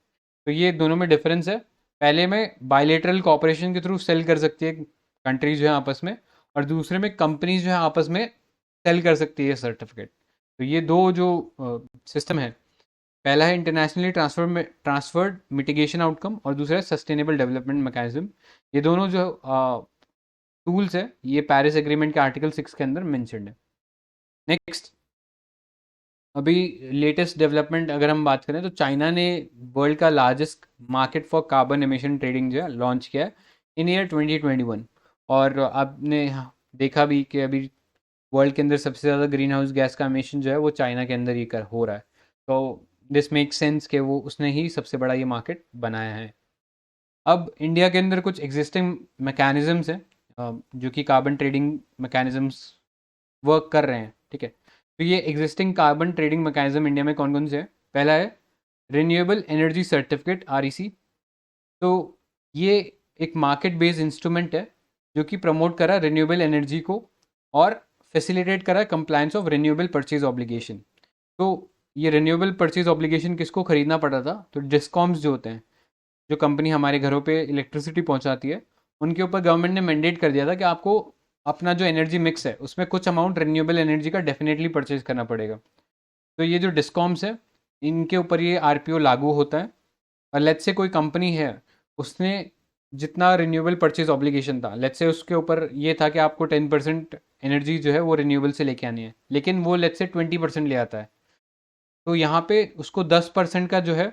तो ये दोनों में डिफरेंस है। पहले में बायलैटरल कॉपरेशन के थ्रू सेल कर सकती है कंट्रीज जो है आपस में, और दूसरे में कंपनीज जो है आपस में सेल कर सकती है सर्टिफिकेट। तो ये दो जो सिस्टम है, पहला है इंटरनेशनली ट्रांसफर्ड मिटिगेशन आउटकम और दूसरा है सस्टेनेबल डेवलपमेंट मैकेनिज्म। ये दोनों जो टूल्स है ये पेरिस एग्रीमेंट के आर्टिकल 6 के अंदर मेंशन्ड है। नेक्स्ट, अभी लेटेस्ट डेवलपमेंट अगर हम बात करें तो चाइना ने वर्ल्ड का largest market for carbon emission trading जो है लॉन्च किया है इन ईयर 2021। और आपने देखा भी कि अभी वर्ल्ड के अंदर सबसे ज़्यादा ग्रीन हाउस गैस का एमिशन जो है वो चाइना के अंदर ही कर हो रहा है। तो दिस मेक सेंस कि वो उसने ही सबसे बड़ा ये मार्केट बनाया है। अब इंडिया के अंदर कुछ एग्जिस्टिंग मैकेनिज्म्स हैं जो कि कार्बन ट्रेडिंग मैकेनिज्म्स वर्क कर रहे हैं, ठीक है। तो ये existing carbon trading mechanism India में कौन कौन से हैं? पहला है रिन्यूएबल एनर्जी सर्टिफिकेट, REC। तो ये एक मार्केट बेस्ड इंस्ट्रूमेंट है जो कि प्रमोट करा रिन्यूएबल एनर्जी को और फैसिलिटेट करा compliance of renewable purchase obligation. तो ये रिन्यूएबल परचेज ऑब्लिगेशन किसको खरीदना पड़ा था? तो डिस्कॉम्स जो होते हैं, जो कंपनी हमारे घरों पे इलेक्ट्रिसिटी पहुंचाती है, उनके ऊपर गवर्नमेंट ने मैंडेट कर दिया था कि आपको अपना जो एनर्जी मिक्स है उसमें कुछ अमाउंट रिन्यूएबल एनर्जी का डेफिनेटली परचेज करना पड़ेगा। तो ये जो डिस्कॉम्स है इनके ऊपर ये RPO लागू होता है। और लेट्स से कोई कंपनी है, उसने जितना रिन्यूएबल परचेज ऑब्लिगेशन था, लेट्स से उसके ऊपर ये था कि आपको 10% एनर्जी जो है वो रिन्यूएबल से लेके आनी है, लेकिन वो लेट्स से 20% ले आता है। तो यहाँ पे उसको 10% का जो है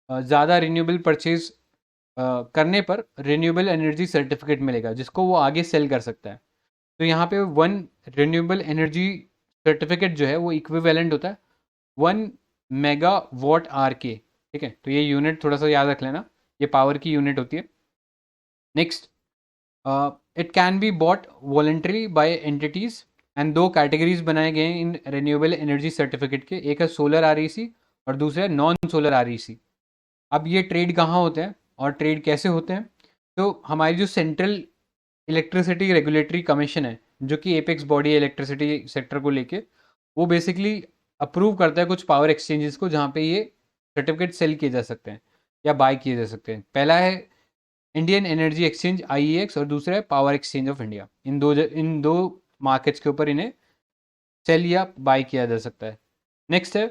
ज़्यादा रिन्यूएबल परचेज करने पर रिन्यूएबल एनर्जी सर्टिफिकेट मिलेगा जिसको वो आगे सेल कर सकता है। तो यहाँ पे 1 रिन्यूएबल एनर्जी सर्टिफिकेट जो है वो इक्विवेलेंट होता है 1 MW के, ठीक है। तो ये यूनिट थोड़ा सा याद रख लेना, ये पावर की यूनिट होती है। Next, it can be bought voluntary by entities and दो कैटेगरीज बनाए गए हैं इन रिन्यूएबल एनर्जी सर्टिफिकेट के, एक है सोलर REC और दूसरा है नॉन सोलर REC। अब ये ट्रेड कहाँ होते हैं और ट्रेड कैसे होते हैं? तो हमारी जो सेंट्रल इलेक्ट्रिसिटी रेगुलेटरी कमीशन है, जो कि एपेक्स बॉडी है इलेक्ट्रिसिटी सेक्टर को लेके, वो बेसिकली अप्रूव करता है कुछ पावर एक्सचेंजेस को जहाँ पे ये सर्टिफिकेट सेल किए जा सकते हैं या बाय किए जा सकते हैं। पहला है इंडियन एनर्जी एक्सचेंज IEX और दूसरा है पावर एक्सचेंज ऑफ इंडिया। इन दो मार्केट्स के ऊपर इन्हें सेल या बाय किया जा सकता है। नेक्स्ट है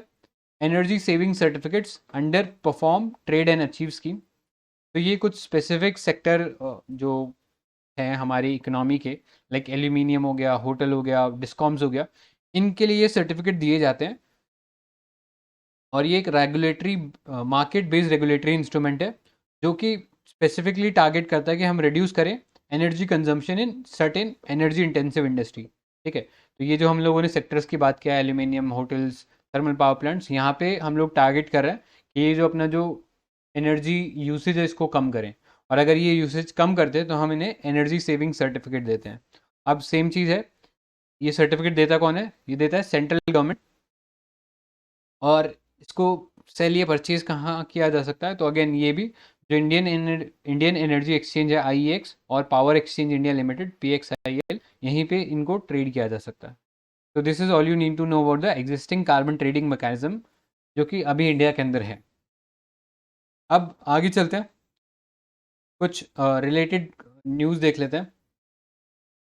energy saving certificates under perform trade and achieve scheme. तो ये कुछ स्पेसिफिक सेक्टर जो हैं हमारी इकोनॉमी के, लाइक एल्यूमिनियम हो गया, होटल हो गया, डिस्कॉम्स हो गया, इनके लिए ये सर्टिफिकेट दिए जाते हैं। और ये एक regulatory market based regulatory instrument है जो कि स्पेसिफिकली टारगेट करता है कि हम रिड्यूस करें energy consumption in certain energy intensive industry, ठीक है। तो ये जो हम लोगों ने सेक्टर्स की बात किया, aluminium, hotels, thermal power plants, यहाँ पे हम लोग टारगेट कर रहे हैं कि ये जो अपना जो एनर्जी यूसेज है इसको कम करें, और अगर ये यूसेज कम करते हैं तो हम इन्हें एनर्जी सेविंग सर्टिफिकेट देते हैं। अब सेम चीज़ है, ये सर्टिफिकेट देता कौन है? ये देता है सेंट्रल गवर्नमेंट। और इसको सेल या परचेज कहाँ किया जा सकता है? तो अगेन ये भी जो इंडियन एनर्जी एक्सचेंज है IEX और power exchange India limited PXIL, यहीं पे इनको ट्रेड किया जा सकता है। तो this is all you need to know about the existing carbon trading mechanism जो कि अभी इंडिया के अंदर है। अब आगे चलते हैं। कुछ रिलेटेड न्यूज़ देख लेते हैं।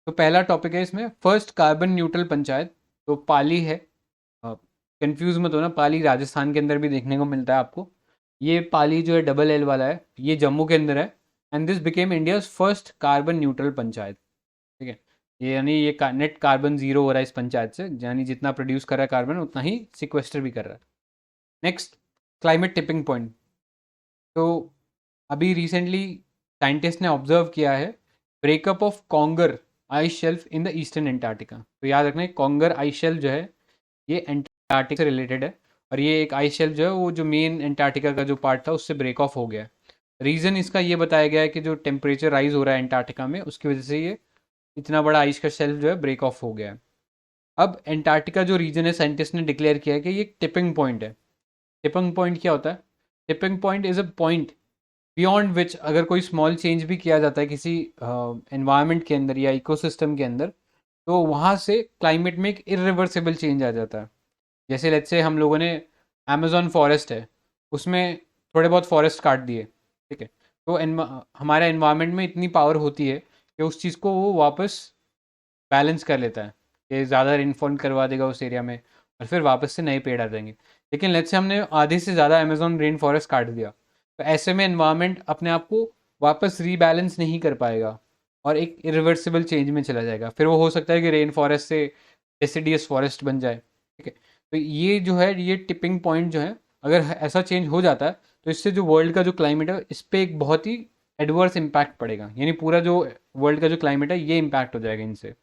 तो पहला टॉपिक है इसमें, फर्स्ट कार्बन न्यूट्रल पंचायत। तो पाली है, कंफ्यूज मत होना, पाली राजस्थान के अंदर भी देखने को मिलता है आपको। ये पाली जो है डबल एल वाला है, ये जम्मू के अंदर है। And this became India's first carbon neutral panchayat. ठीक है, ये यानी ये नेट कार्बन जीरो हो रहा है इस पंचायत से, यानी जितना प्रोड्यूस कर रहा है कार्बन उतना ही सिक्वेस्टर भी कर रहा है। Next, climate tipping point. तो अभी रिसेंटली साइंटिस्ट ने ऑब्जर्व किया है breakup of Conger ice shelf in the eastern Antarctica. तो याद रखना, कॉन्गर आइस शेल्फ जो है ये एंटार्क्टिका से रिलेटेड है, और ये एक आइस शेल्फ जो है वो जो मेन एंटार्क्टिका का जो पार्ट था उससे ब्रेक ऑफ हो गया है। रीज़न इसका ये बताया गया है कि जो टेम्परेचर राइज हो रहा है एंटार्क्टिका में, उसकी वजह से ये इतना बड़ा आइस का शेल्फ जो है ब्रेक ऑफ हो गया है। अब एंटार्क्टिका जो रीजन है, साइंटिस्ट ने डिक्लेयर किया है कि ये टिपिंग पॉइंट है। टिपिंग पॉइंट क्या होता है? Tipping point is a point beyond which अगर कोई स्मॉल चेंज भी किया जाता है किसी एनवायरनमेंट के अंदर या इकोसिस्टम के अंदर, तो वहाँ से क्लाइमेट में एक इरिवर्सिबल चेंज आ जाता है। जैसे लेट्स से हम लोगों ने अमेजोन फॉरेस्ट है, उसमें थोड़े बहुत फॉरेस्ट काट दिए, ठीक है, तो हमारे एनवायरनमेंट में इतनी पावर होती है कि उस चीज़ को वो वापस बैलेंस कर लेता है, कि ज़्यादा रेनफॉल करवा देगा उस एरिया में और फिर वापस से नए पेड़ आ जाएंगे। लेकिन लेट्स से हमने आधे से ज़्यादा अमेजोन रेन फॉरेस्ट काट दिया, तो ऐसे में एनवायरनमेंट अपने आप को वापस रीबैलेंस नहीं कर पाएगा और एक इरिवर्सिबल चेंज में चला जाएगा। फिर वो हो सकता है कि रेन फॉरेस्ट से डेसिडियस फॉरेस्ट बन जाए। ठीक है, तो ये जो है ये टिपिंग पॉइंट जो है, अगर ऐसा चेंज हो जाता है तो इससे जो वर्ल्ड का जो क्लाइमेट है इस पर एक बहुत ही एडवर्स इम्पैक्ट पड़ेगा, यानी पूरा जो वर्ल्ड का जो क्लाइमेट है ये इम्पैक्ट हो जाएगा इनसे।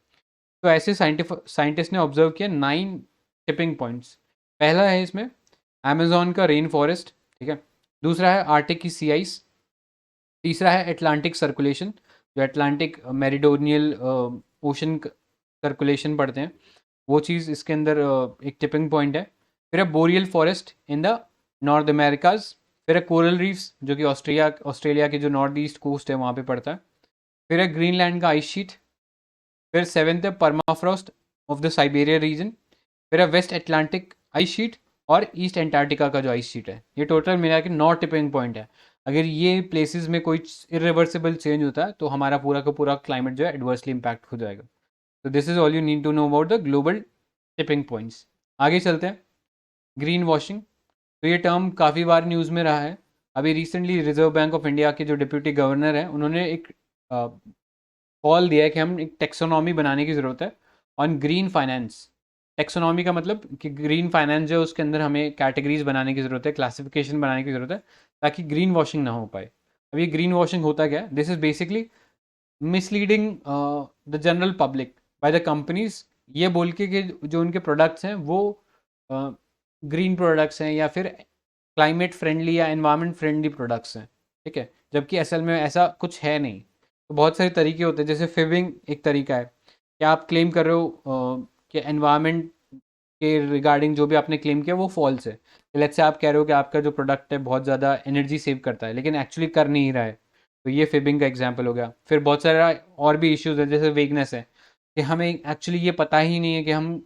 तो ऐसे साइंटिस्ट ने ऑब्जर्व किया 9 टिपिंग पॉइंट्स। पहला है इसमें अमेजोन का रेन फॉरेस्ट, ठीक है। दूसरा है आर्टिक की सी आइस। तीसरा है एटलांटिक सर्कुलेशन, जो एटलांटिक मेरिडोनियल ओशन सर्कुलेशन पढ़ते हैं, वो चीज़ इसके अंदर एक टिपिंग पॉइंट है। फिर है boreal forest in the North Americas. फिर है कोरल रीफ्स, जो कि ऑस्ट्रेलिया के जो नॉर्थ ईस्ट कोस्ट है वहाँ पे पड़ता है। फिर है ग्रीनलैंड का आइस शीट। फिर सेवेंथ है permafrost of the Siberia region. फिर है वेस्ट एटलांटिक आइस शीट और ईस्ट एंटार्क्टिका का जो आइस शीट है। ये टोटल मिला के 9 टिपिंग पॉइंट है। अगर ये प्लेसेस में कोई इरिवर्सिबल चेंज होता है तो हमारा पूरा का पूरा क्लाइमेट जो है एडवर्सली इम्पैक्ट हो जाएगा। तो this is all you need to know about the global tipping points. आगे चलते हैं, ग्रीन वॉशिंग। तो ये टर्म काफ़ी बार न्यूज़ में रहा है। अभी recently reserve bank of India के जो डिप्यूटी गवर्नर हैं उन्होंने एक कॉल दिया है कि हम एक टेक्सोनॉमी बनाने की ज़रूरत है ऑन ग्रीन फाइनेंस। टेक्सोनॉमी का मतलब कि ग्रीन फाइनेंस जो है उसके अंदर हमें कैटेगरीज बनाने की ज़रूरत है, क्लासिफिकेशन बनाने की ज़रूरत है, ताकि ग्रीन वॉशिंग ना हो पाए। अब ये ग्रीन वॉशिंग होता क्या है? This is basically misleading the general public by the companies, ये बोल के कि जो उनके प्रोडक्ट्स हैं वो ग्रीन प्रोडक्ट्स हैं या फिर क्लाइमेट फ्रेंडली या एनवायरनमेंट फ्रेंडली प्रोडक्ट्स हैं। ठीक है, जबकि असल में ऐसा कुछ है नहीं। तो बहुत सारे तरीके होते हैं, जैसे फिबिंग एक तरीका है कि आप क्लेम कर रहे हो कि एनवायरनमेंट के रिगार्डिंग जो भी आपने क्लेम किया वो फॉल्स है। लेट्स से आप कह रहे हो कि आपका जो प्रोडक्ट है बहुत ज़्यादा एनर्जी सेव करता है लेकिन एक्चुअली कर नहीं रहा है, तो ये फिबिंग का एग्जाम्पल हो गया। फिर बहुत सारा और भी इश्यूज है, जैसे वेगनेस है कि हमें एक्चुअली ये पता ही नहीं है कि हम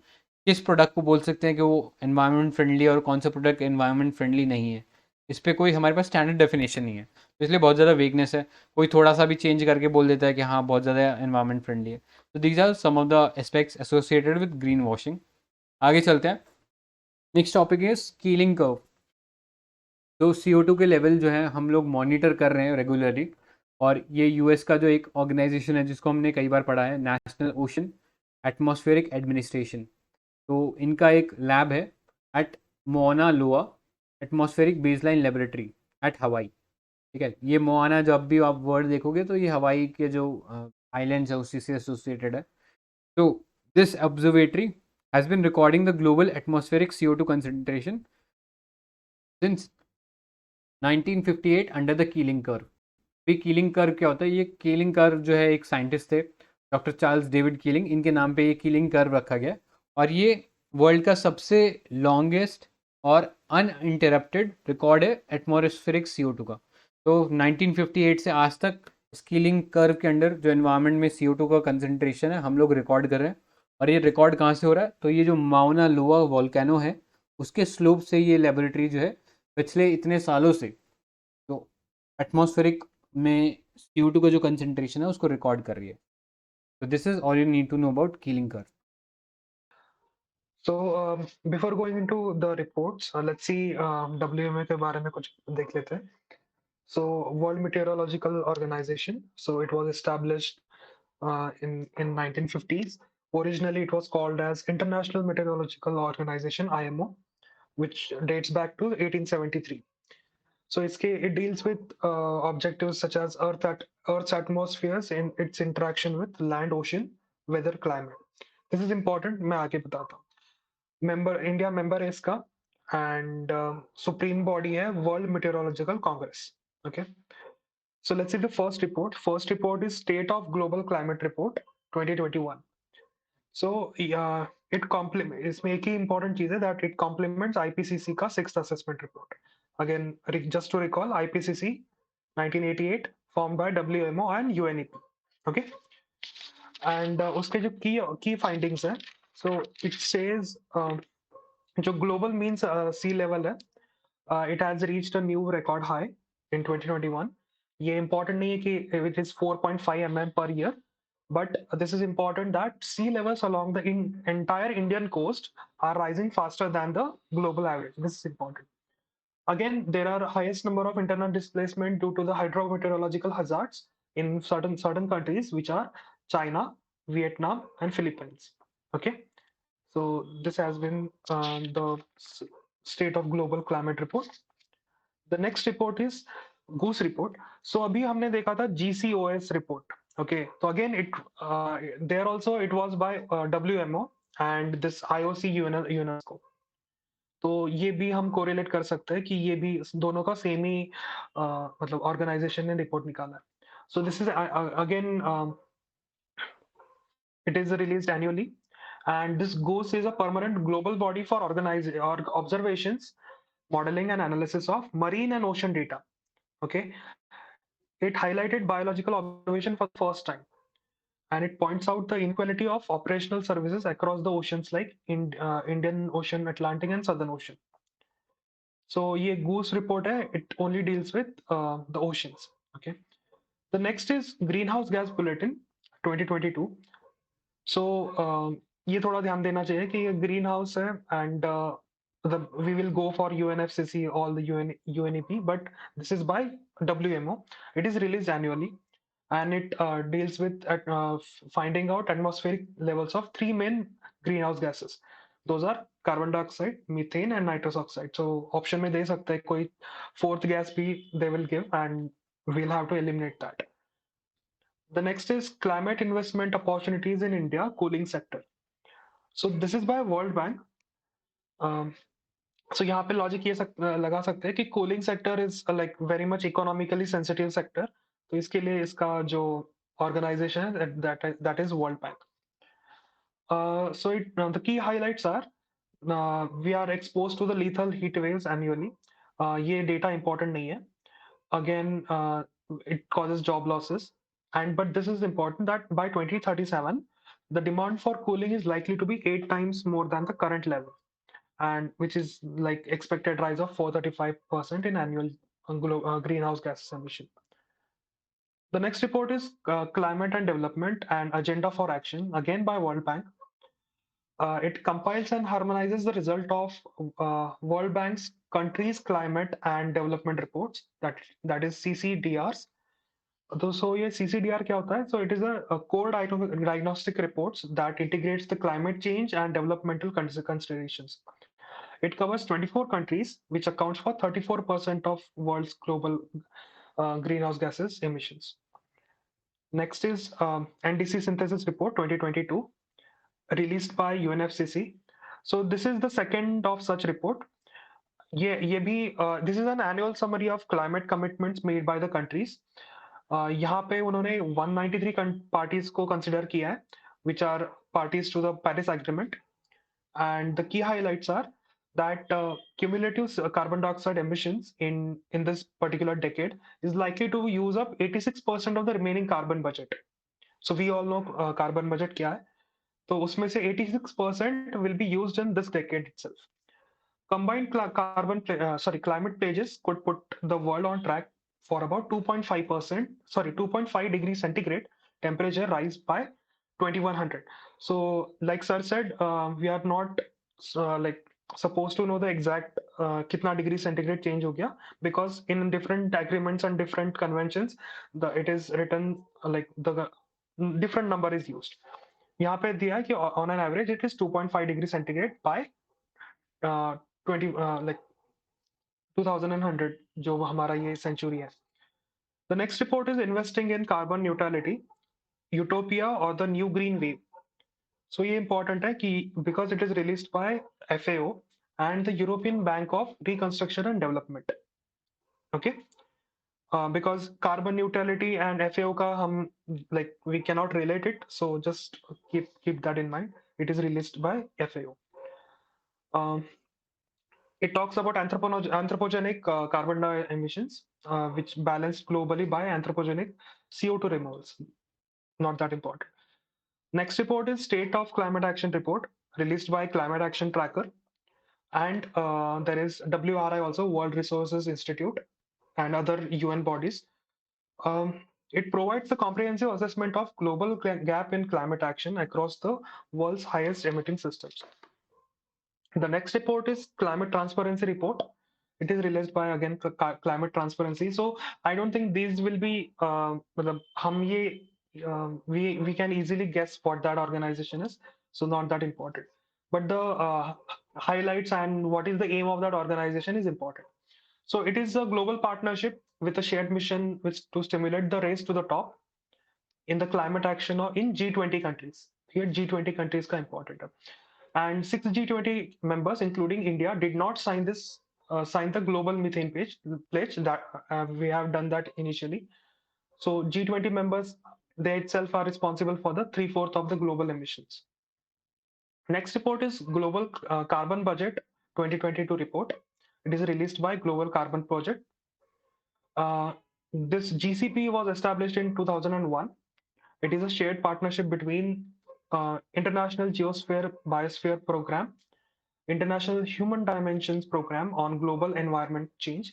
किस प्रोडक्ट को बोल सकते हैं कि वो एनवायरनमेंट फ्रेंडली और कौन सा प्रोडक्ट एनवायरनमेंट फ्रेंडली नहीं है। इस पर कोई हमारे पास स्टैंडर्ड डेफिनेशन नहीं है, तो इसलिए बहुत ज़्यादा वेगनेस है। कोई थोड़ा सा भी चेंज करके बोल देता है कि हाँ बहुत ज़्यादा एनवायरनमेंट फ्रेंडली है। तो these are some of the aspects associated with green washing. आगे चलते हैं, next topic is Keeling curve. तो CO2 के लेवल जो है हम लोग मॉनिटर कर रहे हैं रेगुलरली, और ये यूएस का जो एक ऑर्गेनाइजेशन है जिसको हमने कई बार पढ़ा है, नेशनल ओशन एटमॉस्फेरिक एडमिनिस्ट्रेशन। तो इनका एक लैब है एट मोना लोआ एटमॉस्फेरिक बेसलाइन लेबोरेटरी एट हवाई। ठीक है, ये मोआना जब भी आप वर्ड देखोगे तो ये हवाई के जो आइलैंड्स है उसी से एसोसिएटेड है। तो this observatory has been recording the global atmospheric CO2 concentration since 1958 under the Keeling curve. भी कीलिंग कर्व क्या होता है? ये कीलिंग कर्व जो है एक साइंटिस्ट थे डॉक्टर चार्ल्स डेविड कीलिंग, इनके नाम पे ये कीलिंग कर्व रखा गया, और ये वर्ल्ड का सबसे लॉन्गेस्ट और अनइंटरप्टेड रिकॉर्ड है एटमॉस्फेरिक CO2 का। तो 1958 से आज तक कीलिंग कर्व के अंडर जो एनवायरनमेंट में CO2 का कंसंट्रेशन है हम लोग रिकॉर्ड कर रहे हैं। और ये रिकॉर्ड कहाँ से हो रहा है? तो ये जो माउना लोआ वॉल्केनो है उसके स्लोप से ये लेबोरेटरी जो है पिछले इतने सालों से तो एटमॉस्फेरिक में CO2 का जो कंसेंट्रेशन है उसको रिकॉर्ड कर रही है. So this is all you need to know about Keeling curve. So before going into the reports, let's see WMA के बारे में कुछ देख लेते हैं. So World Meteorological Organization. So it was established in 1950s. Originally, it was called as International Meteorological Organization (IMO), which dates back to 1873. So it deals with objectives such as Earth's atmospheres and its interaction with land, ocean, weather, climate. This is important. मैं आगे बताता हूँ. India member है इसका, and supreme body है world meteorological congress. Okay, so let's see the first report. First report is state of global climate report 2021. So it complement, इसमें एक ही इंपॉर्टेंट चीज है दैट इट कॉम्प्लीमेंट्स आईपीसीसी का sixth assessment report. Again, just to recall, IPCC 1988 form by WMO and UNEP. Okay, and उसके जो की findings है, सो इट सेज जो ग्लोबल मीन सी लेवल है, it has reached a new record high in 2021. ये important नहीं है कि it is 4.5 mm per year, but this is important that sea levels along the entire Indian coast are rising faster than the global average. This is important. Again, there are highest number of internal displacement due to the hydrometeorological hazards in certain countries, which are China, Vietnam, and Philippines. Okay, so this has been the state of global climate report. The next report is Goose report. So अभी हमने देखा था GCOS report. Okay, so again there also it was by WMO and this IOC UNESCO. तो ये भी हम correlate कर सकते हैं कि ये भी दोनों का सेम ही मतलब ऑर्गेनाइजेशन ने रिपोर्ट निकाला है. So this is again it is released annually, and this GOES is a permanent global body for observations, modeling, and analysis of marine and ocean data. Okay, it highlighted biological observation for the first time, and it points out the inequality of operational services across the oceans like Indian Ocean, Atlantic, and Southern Ocean. So, ये GOES report है, it only deals with the oceans. Okay. The next is Greenhouse Gas Bulletin 2022. So ये थोड़ा ध्यान देना चाहिए कि ये green house है, and we will go for UNFCCC, all the UNEP, but this is by WMO. It is released annually, and it deals with finding out atmospheric levels of three main greenhouse gases. Those are carbon dioxide, methane, and nitrous oxide. So option में दे सकते हैं कोई fourth gas भी they will give, and we'll have to eliminate that. The next is climate investment opportunities in India cooling sector. So this is by World Bank. So यहाँ पे logic ये लगा सकते हैं कि cooling sector is like very much economically sensitive sector, तो इसके लिए इसका जो ऑर्गेनाइजेशन है that is world bank. So the key highlights are we are exposed to the lethal heat waves annually. ये डेटा important नहीं है. Again, it causes job losses, and but this is important that by 2037 the demand for cooling is likely to be 8 times more than the current level, and which is like expected rise of 435% in annual greenhouse gas emission. The next report is Climate and Development and Agenda for Action, again by World Bank. It compiles and harmonizes the result of World Bank's countries' climate and development reports, that is CCDRs. So ये CCDR क्या होता है? So it is a core diagnostic reports that integrates the climate change and developmental considerations. It covers 24 countries, which accounts for 34% of world's global greenhouse gases emissions. Next is NDC Synthesis Report 2022, released by UNFCCC. So this is the second of such report. ये भी this is an annual summary of climate commitments made by the countries. यहाँ पे उन्होंने 193 parties को consider किया है, which are parties to the Paris Agreement, and the key highlights are that cumulative carbon dioxide emissions in this particular decade is likely to use up 86% of the remaining carbon budget. So we all know carbon budget क्या है, तो उसमें से 86% will be used in this decade itself. Combined climate pledges could put the world on track for about 2.5%, sorry, 2.5 degrees centigrade temperature rise by 2100. So, like sir said, we are not like supposed to know the exact kitna degree centigrade change ho gaya, because in different agreements and different conventions, it is written like the different number is used. यहाँ पे दिया है कि on an average it is 2.5 degree centigrade by 20 like 2100 जो हमारा ये century है. The next report is investing in carbon neutrality, utopia or the new green wave. So ये important है कि because it is released by FAO and the European Bank of Reconstruction and Development. Okay. Because carbon neutrality and FAO का हम like we cannot relate it, so just keep that in mind. It is released by FAO. Um, it talks about anthropogenic carbon emissions, which balanced globally by anthropogenic CO2 removals. Not that important. Next report is State of Climate Action Report, released by Climate Action Tracker. And there is WRI also, World Resources Institute, and other UN bodies. It provides a comprehensive assessment of global gap in climate action across the world's highest emitting systems. The next report is Climate Transparency Report. It is released by again Climate Transparency. So I don't think these will be हम ये we can easily guess what that organization is. So not that important. But the highlights and what is the aim of that organization is important. So it is a global partnership with a shared mission which to stimulate the race to the top in the climate action or in G20 countries. Here G20 countries का important है. And six G20 members, including India, did not sign the global methane pledge. That we have done that initially. So G20 members, they itself are responsible for the 3/4 of the global emissions. Next report is Global Carbon Budget 2022 report. It is released by Global Carbon Project. This GCP was established in 2001. It is a shared partnership between International Geosphere Biosphere Program, International Human Dimensions Program on Global Environment Change,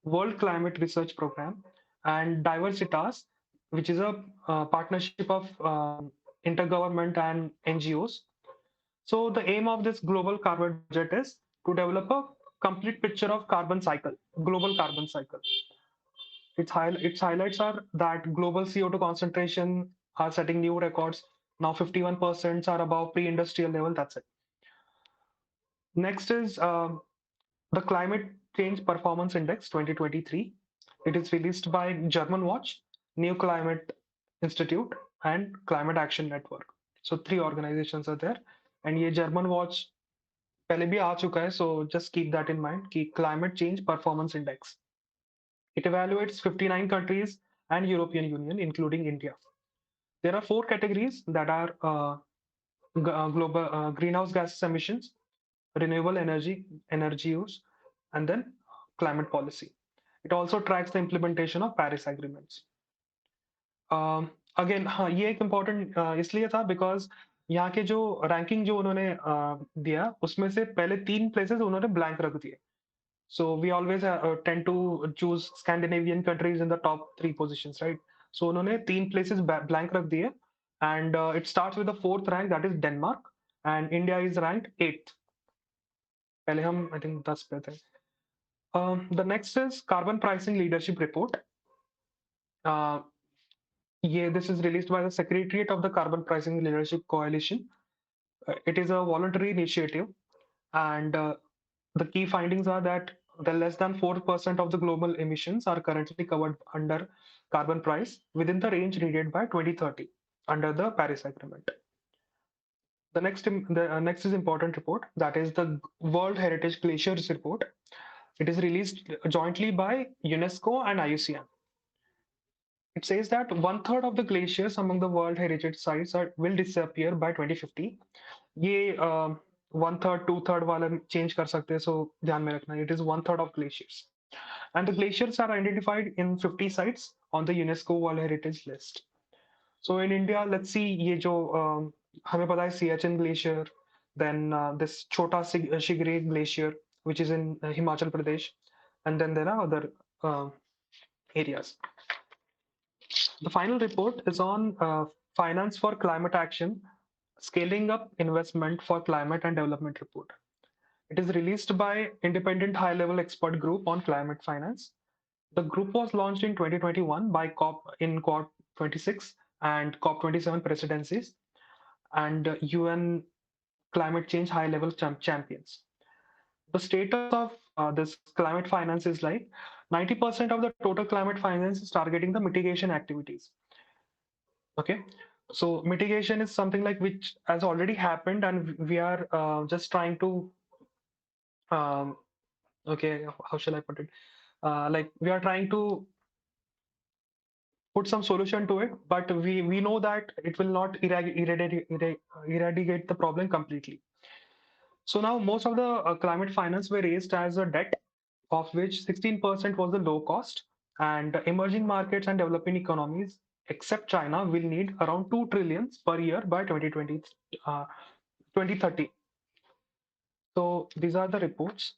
World Climate Research Program, and Diversitas, which is a partnership of intergovernment and NGOs. So the aim of this global carbon budget is to develop a complete picture of carbon cycle, global carbon cycle. Its highlights are that global CO2 concentration are setting new records. Now 51% are above pre-industrial level. That's it. Next is the Climate Change Performance Index 2023. It is released by German Watch, New Climate Institute, and Climate Action Network. So three organizations are there. And ये German Watch पहले भी आ चुका है, so just keep that in mind कि Climate Change Performance Index. It evaluates 59 countries and European Union, including India. There are four categories that are global greenhouse gas emissions, renewable energy use, and then climate policy. It also tracks the implementation of Paris agreements. Again हाँ ये एक important इसलिए था because यहाँ के जो ranking जो उन्होंने दिया उसमें से पहले 3 प्लेसेस उन्होंने ब्लैंक रख दिए. So we always tend to choose Scandinavian countries in the top 3 positions, right? So उन्होंने 3 places blank रख दिए, and it starts with the 4th rank, that is Denmark, and India is ranked 8th. पहले हम I think 10 पे थे. The next is Carbon Pricing Leadership Report. This is released by the Secretariat of the Carbon Pricing Leadership Coalition. It is a voluntary initiative, and the key findings are that the less than 4% of the global emissions are currently covered under carbon price within the range needed by 2030 under the Paris Agreement. The next is important report, that is the World Heritage Glaciers Report. It is released jointly by UNESCO and IUCN. It says that 1/3 of the glaciers among the World Heritage sites will disappear by 2050. ये 1/3, 2/3 वाला change कर सकते हैं, so ध्यान में रखना. It is 1/3 of glaciers, and the glaciers are identified in 50 sites on the UNESCO World Heritage list. So in India, let's see ये जो हमें पता है Siachen Glacier, then this Chota Shigre Glacier, which is in Himachal Pradesh, and then there are other areas. The final report is on finance for climate action, scaling up investment for climate and development report. It is released by independent high-level expert group on climate finance. The group was launched in 2021 by COP 26 and COP 27 presidencies and UN climate change high-level champions. The status of this climate finance is like 90% of the total climate finance is targeting the mitigation activities. Okay, so mitigation is something like which has already happened, and we are just trying to um, okay, how shall I put it? Like we are trying to put some solution to it, but we know that it will not eradicate the problem completely. So now most of the climate finance were raised as a debt, of which 16% was the low cost, and emerging markets and developing economies, except China, will need around 2 trillions per year by 2030. So these are the reports.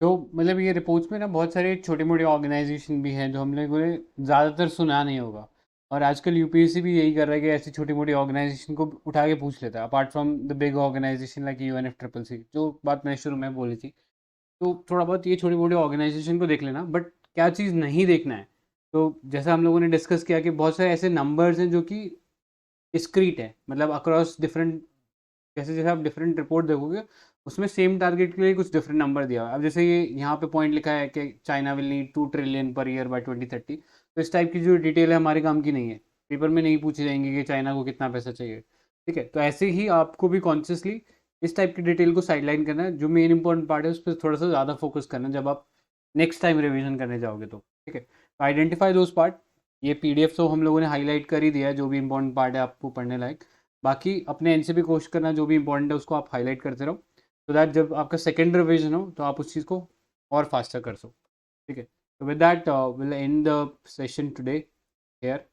तो मतलब ये reports में ना बहुत सारे छोटे मोटे organisation भी हैं जो हम लोगों ने ज़्यादातर सुना नहीं होगा, और आजकल यूपीएससी भी यही कर रहा है कि ऐसी छोटी मोटी ऑर्गेनाइजेशन को उठा के पूछ लेता है, apart from the big organisation like UNFCCC, जो बात मैंने शुरू में बोली थी। तो थोड़ा बहुत ये छोटी मोटी ऑर्गेनाइजेशन को देख लेना, बट क्या चीज़ नहीं देखना है, तो जैसा हम लोगों ने डिस्कस किया कि बहुत सारे ऐसे नंबर्स हैं जो कि डिस्क्रीट है, मतलब अक्रॉस डिफरेंट, जैसे जैसे आप डिफरेंट रिपोर्ट देखोगे उसमें सेम टारगेट के लिए कुछ डिफरेंट नंबर दिया हुआ है। अब जैसे ये यहाँ पे पॉइंट लिखा है कि China will need 2 trillion per year by 2030, तो इस टाइप की जो डिटेल है हमारे काम की नहीं है, पेपर में नहीं पूछी जाएंगी कि चाइना को कितना पैसा चाहिए। ठीक है, तो ऐसे ही आपको भी कॉन्शियसली इस टाइप की डिटेल को साइडलाइन करना है, जो मेन इंपॉर्टेंट पार्ट है उस पर थोड़ा सा ज़्यादा फोकस करना है जब आप नेक्स्ट टाइम रिविजन करने जाओगे तो। ठीक है, तो आइडेंटिफाई दोज पार्ट। ये PDF तो हम लोगों ने हाईलाइट कर ही दिया है, जो भी इंपॉर्टेंट पार्ट है आपको पढ़ने लायक। बाकी अपने एंड से भी कोशिश करना जो भी इंपॉर्टेंट है उसको आप हाईलाइट करते रहो, तो दैट जब आपका सेकेंड रिविजन हो तो आप उस चीज़ को और फास्टर कर सको। ठीक है, तो with that will end the session today hair.